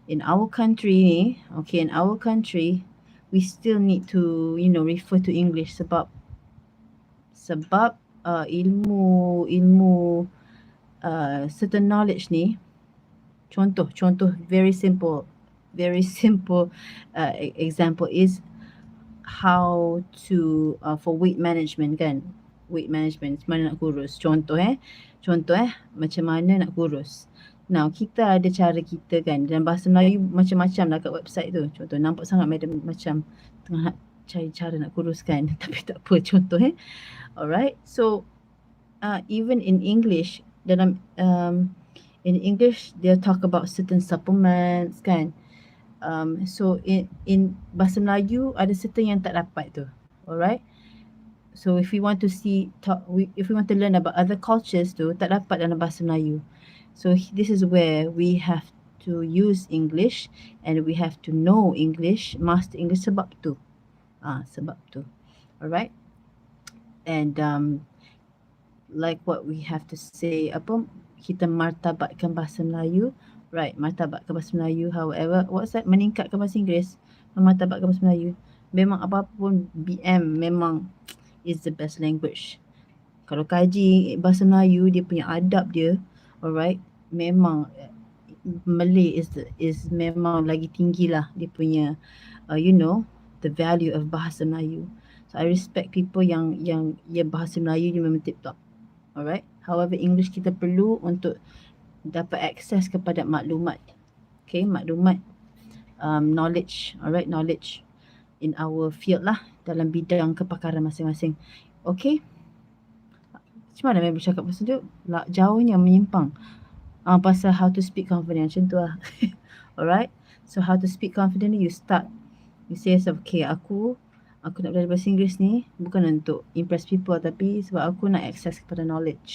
in our country ni, okay, in our country we still need to, you know, refer to English sebab ilmu certain knowledge ni, contoh very simple example is how to for weight management, kan, weight management, macam mana nak kurus, contoh macam mana nak kurus. Now kita ada cara kita, kan, dalam bahasa Melayu macam-macam lah kat website tu. Contoh, nampak sangat madam macam tengah nak cari cara nak kurus, kan, tapi tak apa, contoh alright, so even in English, dalam in English they'll talk about certain supplements, kan. So in bahasa Melayu ada certain yang tak dapat tu. Alright, so if we want to if we want to learn about other cultures tu, tak dapat dalam bahasa Melayu. So this is where we have to use English and we have to know English, master English sebab tu. Sebab tu. Alright, and like what we have to say, apa, kita martabatkan bahasa Melayu, right, martabatkan bahasa Melayu. However, what's that, meningkatkan bahasa Inggeris, martabatkan bahasa Melayu. Memang apapun BM memang is the best language. Kalau kaji bahasa Melayu, dia punya adab dia, alright, memang Malay is memang lagi tinggi lah dia punya you know, the value of bahasa Melayu. So I respect people yang bahasa Melayu dia memang tip top. Alright. However, English kita perlu untuk dapat akses kepada maklumat. Okay, maklumat, knowledge. Alright, knowledge in our field lah, dalam bidang kepakaran masing-masing. Okay. Macam mana memang bercakap pasal tu? Jauhnya menyimpang. Pasal how to speak confident, macam tu lah. Alright. So how to speak confident, you start, you say yourself, okay, aku nak belajar bahasa Inggeris ni bukan untuk impress people, tapi sebab aku nak access kepada knowledge.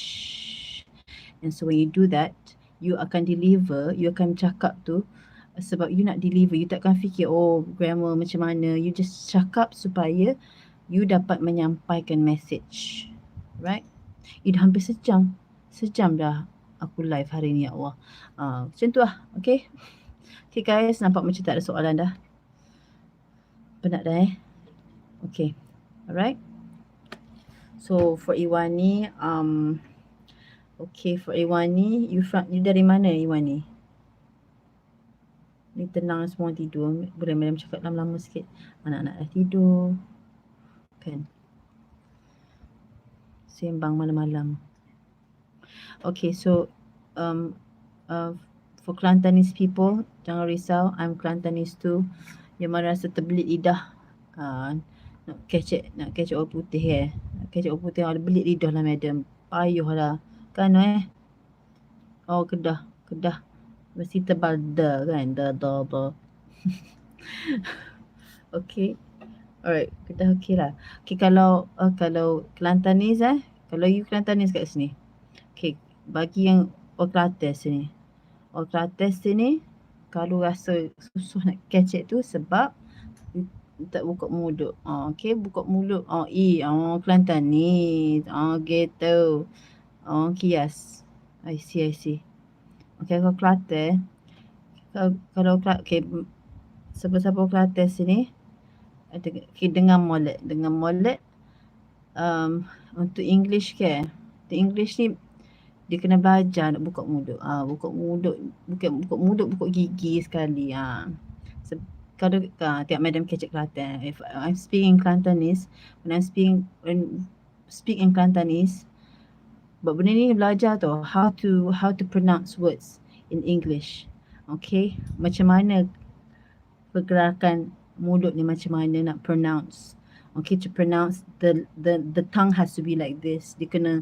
And so when you do that, you akan deliver, you akan cakap tu sebab you nak deliver. You takkan fikir, oh, grammar macam mana. You just cakap supaya you dapat menyampaikan message. Right? Dah hampir sejam dah aku live hari ni, ya Allah. Macam tu lah. Okay. Okay guys, nampak macam tak ada soalan dah. Penat dah Okay. Alright. So for Iwani, okay, for Iwani, you dari mana Iwani? Ni tenang semua tidur. Boleh madam cakap lama-lama sikit. Anak-anak dah tidur. Kan. Sembang malam-malam. Okay, so for Kelantanese people, jangan risau. I'm Kelantanese too. Yang mana rasa terbelit lidah. Nak kecek orang putih Nak kecek orang putih ada belit lidah lah madam. Payuh lah. Kan Oh, Kedah. Mesti tebal kan. Okay. Alright, Kedah okay lah. Okay, kalau Kelantanese kalau you Kelantanese kat sini. bagi yang Okrates ni. Okrates ni kalau rasa susah nak catch it tu sebab tak buka mulut. Okey, buka mulut. Kelantan ni. Gitu. Kias. I see, I see. Okey, kalau Kelantan, kalau okay, siapa-siapa Kelantan sini, okay, dengan molek, untuk English ke? Untuk English ni, dia kena belajar nak buka mulut. Buka mulut, buka mulut, buka gigi sekali. Kalau tengok Madam Kecik Kelantan, if I'm speaking Cantonese, when speak in Cantonese, but benda ni belajar tau, how to pronounce words in English. Okay, macam mana pergerakan mulut ni, macam mana nak pronounce. Okay, to pronounce the tongue has to be like this. Dia kena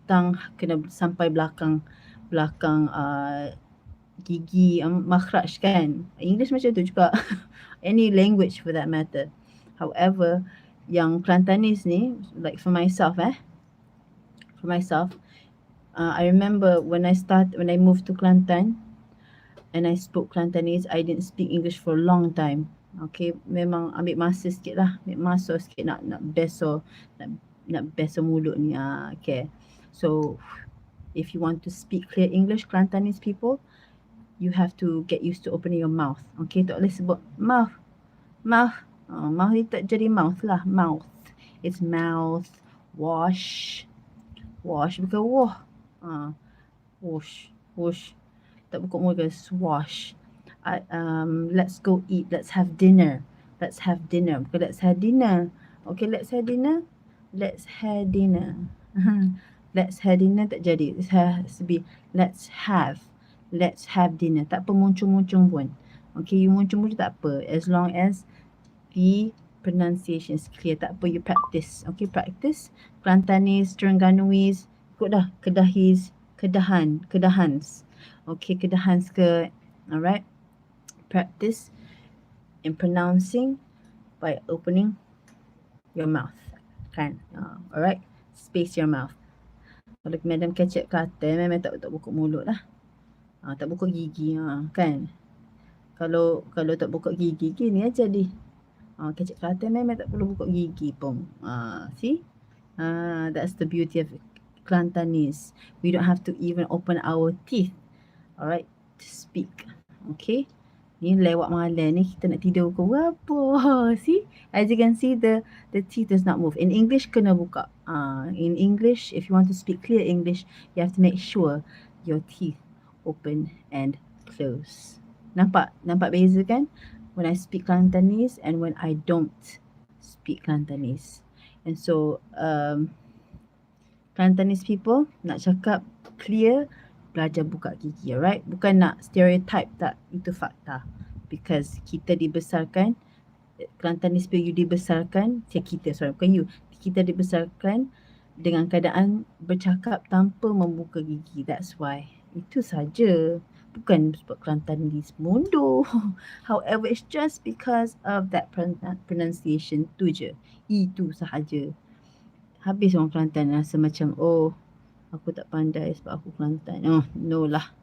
tongue kena sampai belakang gigi, makhraj kan. English macam tu juga. Any language for that matter. However, yang Kelantanese ni, like for myself, I remember when I moved to Kelantan and I spoke Kelantanese, I didn't speak English for a long time. Okay, memang ambil masa sikit lah, ambil masa sikit nak beso mulut ni. Okay, so if you want to speak clear English, Kelantanese people, you have to get used to opening your mouth. Okay, tak boleh sebut mouth. Mouth ni tak jadi mouth lah. Mouth, it's mouth. Wash bukan wah. Wash. Tak buka mulut, wash. Let's go eat. Let's have dinner. Bukan let's have dinner. Okay, let's have dinner. Let's have dinner tak jadi. It has to be let's have dinner. Tak apa muncung pun. Okay, you muncung tak apa. As long as the pronunciation is clear. Tak apa, you practice. Okay, practice. Kelantanese, Terengganoese, ikut dah. Kedahans. Okay, Kedahans ke. Alright. Practice in pronouncing by opening your mouth. Kan? Alright. Space your mouth. Kalau Madam Kecik kata, memang tak buka mulut lah. Tak buka gigi. Kan? Kalau tak buka gigi, gini aja jadi. Kecik kata memang tak perlu buka gigi pun. See? That's the beauty of Kelantanese. We don't have to even open our teeth. Alright? To speak. Okay? Ni lewat malam ni kita nak tidur ke apa? See? As you can see, the teeth does not move. In English, kena buka. In English, if you want to speak clear English, you have to make sure your teeth open and close. Nampak beza kan? When I speak Kelantanese and when I don't speak Kelantanese. And so, Kelantanese people nak cakap clear, belajar buka gigi, alright? Bukan nak stereotype, tak. Itu fakta. Because kita dibesarkan, Kelantanese people, you dibesarkan, bukan you. Kita dibesarkan dengan keadaan bercakap tanpa membuka gigi. That's why. Itu saja. Bukan sebab Kelantanese mundur. However, it's just because of that pronunciation tu je. Itu sahaja. Habis orang Kelantan rasa macam, aku tak pandai sebab aku Kelantan. No lah.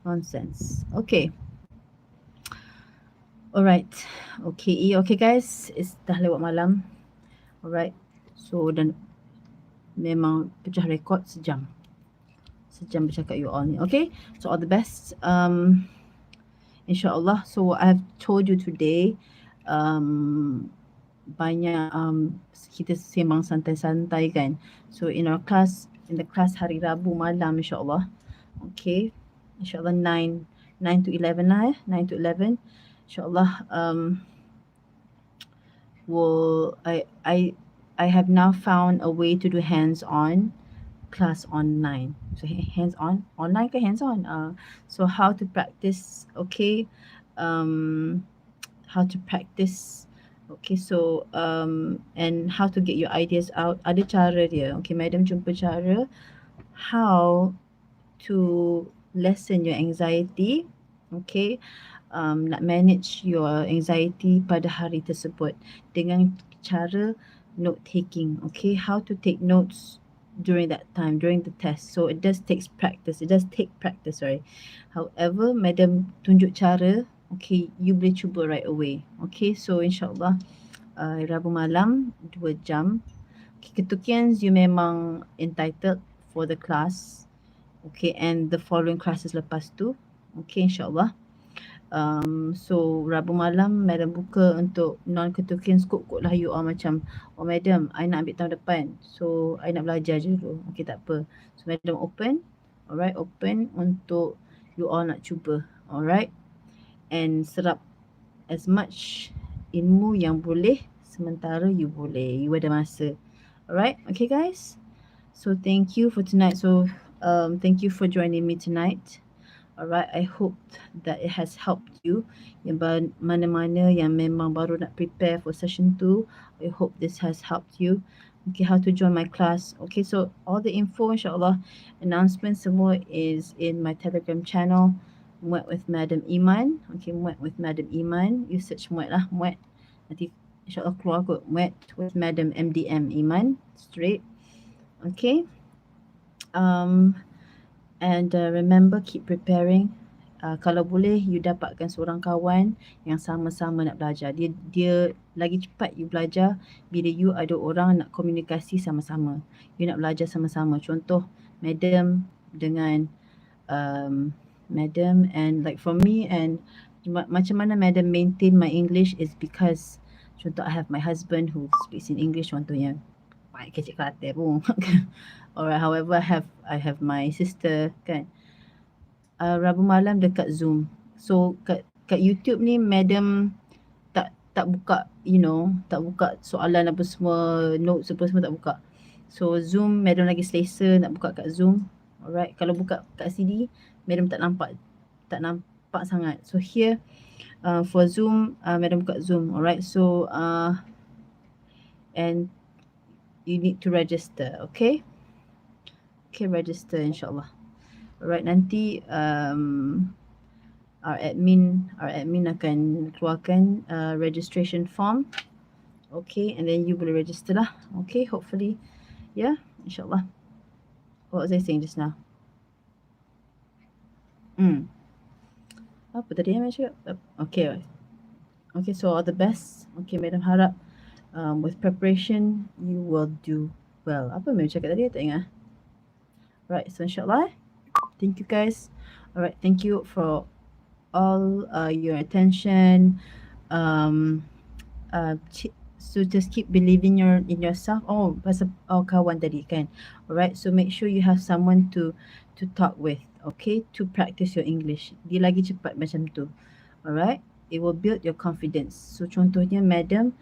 Nonsense. Okay. Alright. Okay guys. It's dah lewat malam. Alright. So, dan memang pecah rekod sejam bercakap you all ni. Okay. So, all the best. InsyaAllah. So, what I have told you today, banyak kita sembang santai-santai kan. So, in the class hari Rabu malam, insyaAllah. Okay. InsyaAllah 9 to 11 lah 9 to 11. InsyaAllah, I have now found a way to do hands-on class online. So hands-on, online ke hands-on? So how to practice, okay? How to practice, okay? So and how to get your ideas out. Ada cara dia. Okay, Madam jumpa cara how to lessen your anxiety. Okay, nak manage your anxiety pada hari tersebut dengan cara note taking. Okay, how to take notes during that time, during the test. So it does takes practice. It does take practice, sorry. However, Madam tunjuk cara, okay, you boleh cuba right away. Okay, so insyaAllah Rabu malam 2 jam. Okay, ketukians you memang entitled for the class. Okay, and the following classes lepas tu. Okay, insyaAllah. So Rabu malam Madam buka untuk non-ketukian skop lah you all macam, oh Madam, I nak ambil tahun depan. So I nak belajar je dulu. Okay, tak apa. So Madam open. Alright, open untuk you all nak cuba. Alright. And serap as much ilmu yang boleh sementara you boleh. You ada masa. Alright. Okay guys. So thank you for tonight. So thank you for joining me tonight. Alright, I hope that it has helped you. Yang mana-mana yang memang baru nak prepare for session 2, I hope this has helped you. Okay, how to join my class. Okay, so all the info, insyaAllah, announcements semua is in my Telegram channel, Muet with Madam Iman. Okay, Muet with Madam Iman. You search Muet lah, Muet. Nanti insyaAllah keluar kot, Muet with Madam MDM Iman, straight. Okay. And remember, keep preparing. Kalau boleh, you dapatkan seorang kawan yang sama-sama nak belajar. Dia lagi cepat you belajar bila you ada orang nak komunikasi sama-sama. You nak belajar sama-sama. Contoh, Madam dengan Madam and like for me and macam mana Madam maintain my English is because contoh I have my husband who speaks in English contohnya. Baik kecil Kelantan pun. Or however I have my sister kan. Rabu malam dekat Zoom. So kat YouTube ni Madam tak buka, tak buka soalan apa semua, notes apa semua tak buka. So Zoom Madam lagi selesa nak buka kat Zoom. Alright, kalau buka kat CD Madam tak nampak sangat. So here for Zoom Madam buka Zoom. Alright, so and you need to register, okay? Okay, register insyaAllah. Alright, nanti our admin akan keluarkan registration form. Okay, and then you boleh register lah. Okay, hopefully. Yeah, insyaAllah. What was I saying just now? Apa tadi yang saya cakap? Okay. Okay, so all the best. Okay, Madam harap with preparation you will do well. Apa yang cakap tadi? Tak ingat. Right, so insyaAllah. Thank you guys. Alright, thank you for all your attention. So just keep believing in yourself. Oh, pasal kawan tadi kan. Alright, so make sure you have someone to talk with. Okay, to practice your English. Dia lagi cepat macam tu. Alright, it will build your confidence. So contohnya Madam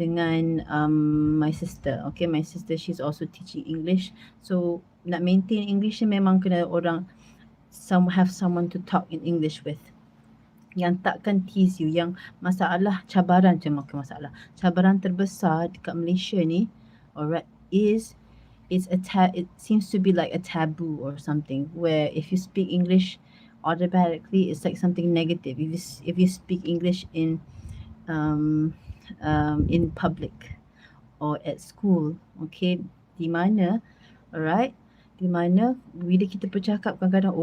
dengan my sister. Okay, my sister, she's also teaching English. So nak maintain English ni memang kena have someone to talk in English with. Yang takkan tease you, yang cabaran terbesar dekat Malaysia ni, alright, it seems to be like a taboo or something, where if you speak English automatically it's like something negative. If you speak English in public or at school, okay, di mana, alright, di mana bila kita bercakap kadang-kadang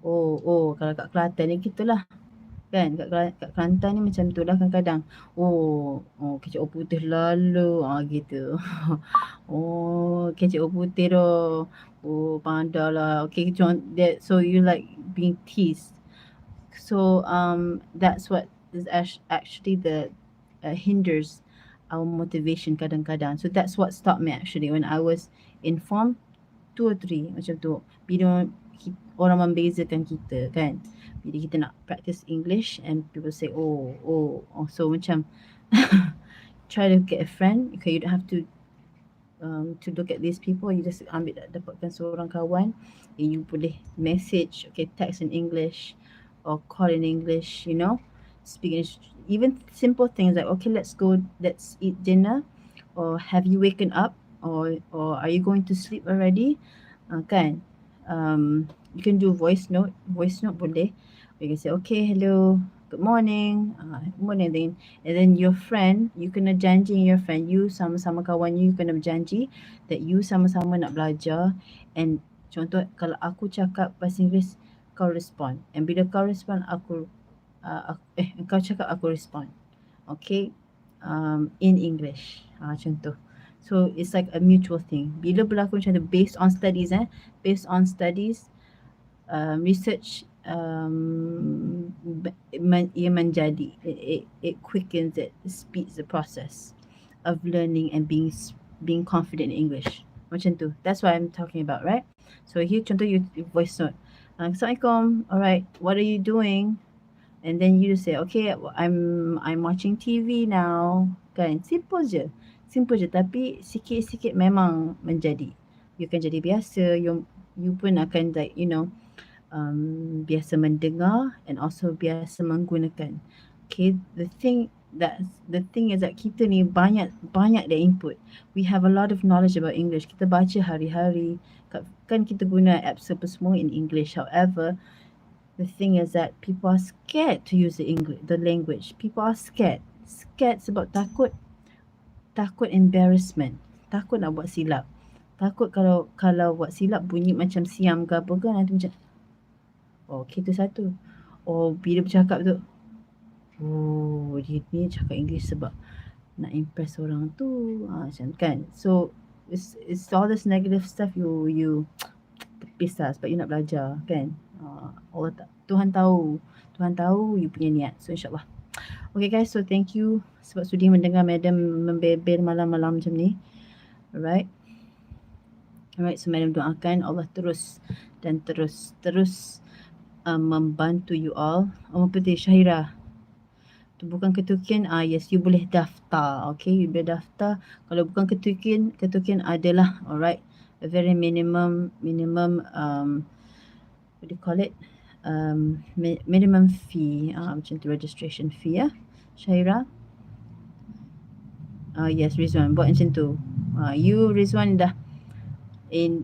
kalau kat Kelantan ni gitulah kan, kat Kelantan ni macam tu lah kadang-kadang, kecik putih lalu gitu. Kecik putih dah, pandai lah, okay, so you like being teased. So that's what is actually the hinders our motivation kadang-kadang. So that's what stopped me actually when I was in form 2 or 3 macam tu. Bila orang membezakan kita kan, bila kita nak practice English and people say so macam try to get a friend. Okay, you don't have to look at these people, you just dapatkan seorang kawan yang you boleh message, okay, text in English or call in English, speak English. Even simple things like, okay, let's eat dinner, or have you waken up, or are you going to sleep already, kan. You can do voice note boleh. You can say, okay, hello, good morning, good morning. And then your friend, you kena janji dengan your friend, you sama-sama kawan you kena berjanji that you sama-sama nak belajar. And contoh, kalau aku cakap bahasa Inggeris, kau respond. And bila kau respond, kau cakap, aku respond. Okay, in English. Contoh. So it's like a mutual thing. Bila berlaku macam tu, based on studies, based on studies, research, ia menjadi, it quickens it, speeds the process of learning and being confident in English. Macam tu. That's what I'm talking about, right? So here contoh you voice note. Assalamualaikum. Alright, what are you doing? And then you say, okay, I'm watching TV now. Kan? Simple je. Simple je. Tapi sikit-sikit memang menjadi. You akan jadi biasa. You pun akan like, biasa mendengar and also biasa menggunakan. Okay, the thing is that kita ni banyak the input. We have a lot of knowledge about English. Kita baca hari-hari. Kan kita guna apps apa semua in English. However, the thing is that people are scared to use the language. People are scared sebab takut embarrassment. Takut nak buat silap. Takut kalau buat silap bunyi macam siam ke apa kan, nanti macam, oh, kita satu. Oh, bila bercakap tu, oh, dia ni cakap English sebab nak impress orang tu. Macam kan. So, it's all this negative stuff you pisah sebab you nak belajar kan. Allah Tuhan tahu you punya niat. So, insyaAllah. Okay guys, so thank you sebab sudi mendengar Madam membebel malam-malam macam ni. Alright, so Madam doakan Allah terus membantu you all. Petik Syahira, tu bukan ketukin. Yes, you boleh daftar. Okay, you boleh daftar. Kalau bukan ketukin adalah, alright, a very minimum what do you call it, minimum fee, macam tu, registration fee ya, Syahira. Yes, Rizwan buat macam tu. You Rizwan dah in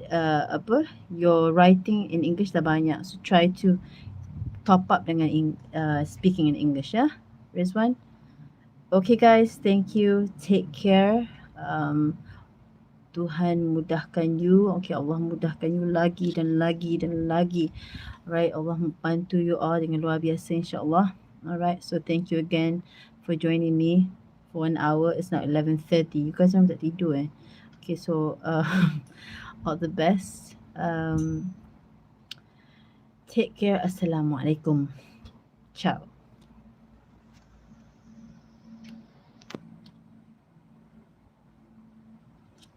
your writing in English dah banyak, so try to top up dengan speaking in English ya, Rizwan. Okay guys, thank you, take care. Tuhan mudahkan you. Okay, Allah mudahkan you lagi dan lagi dan lagi. Alright, Allah membantu you all dengan luar biasa insyaAllah. Alright, so thank you again for joining me for 1 hour. It's now 11:30. You guys orang tak tidur Okay, so all the best. Take care. Assalamualaikum. Ciao.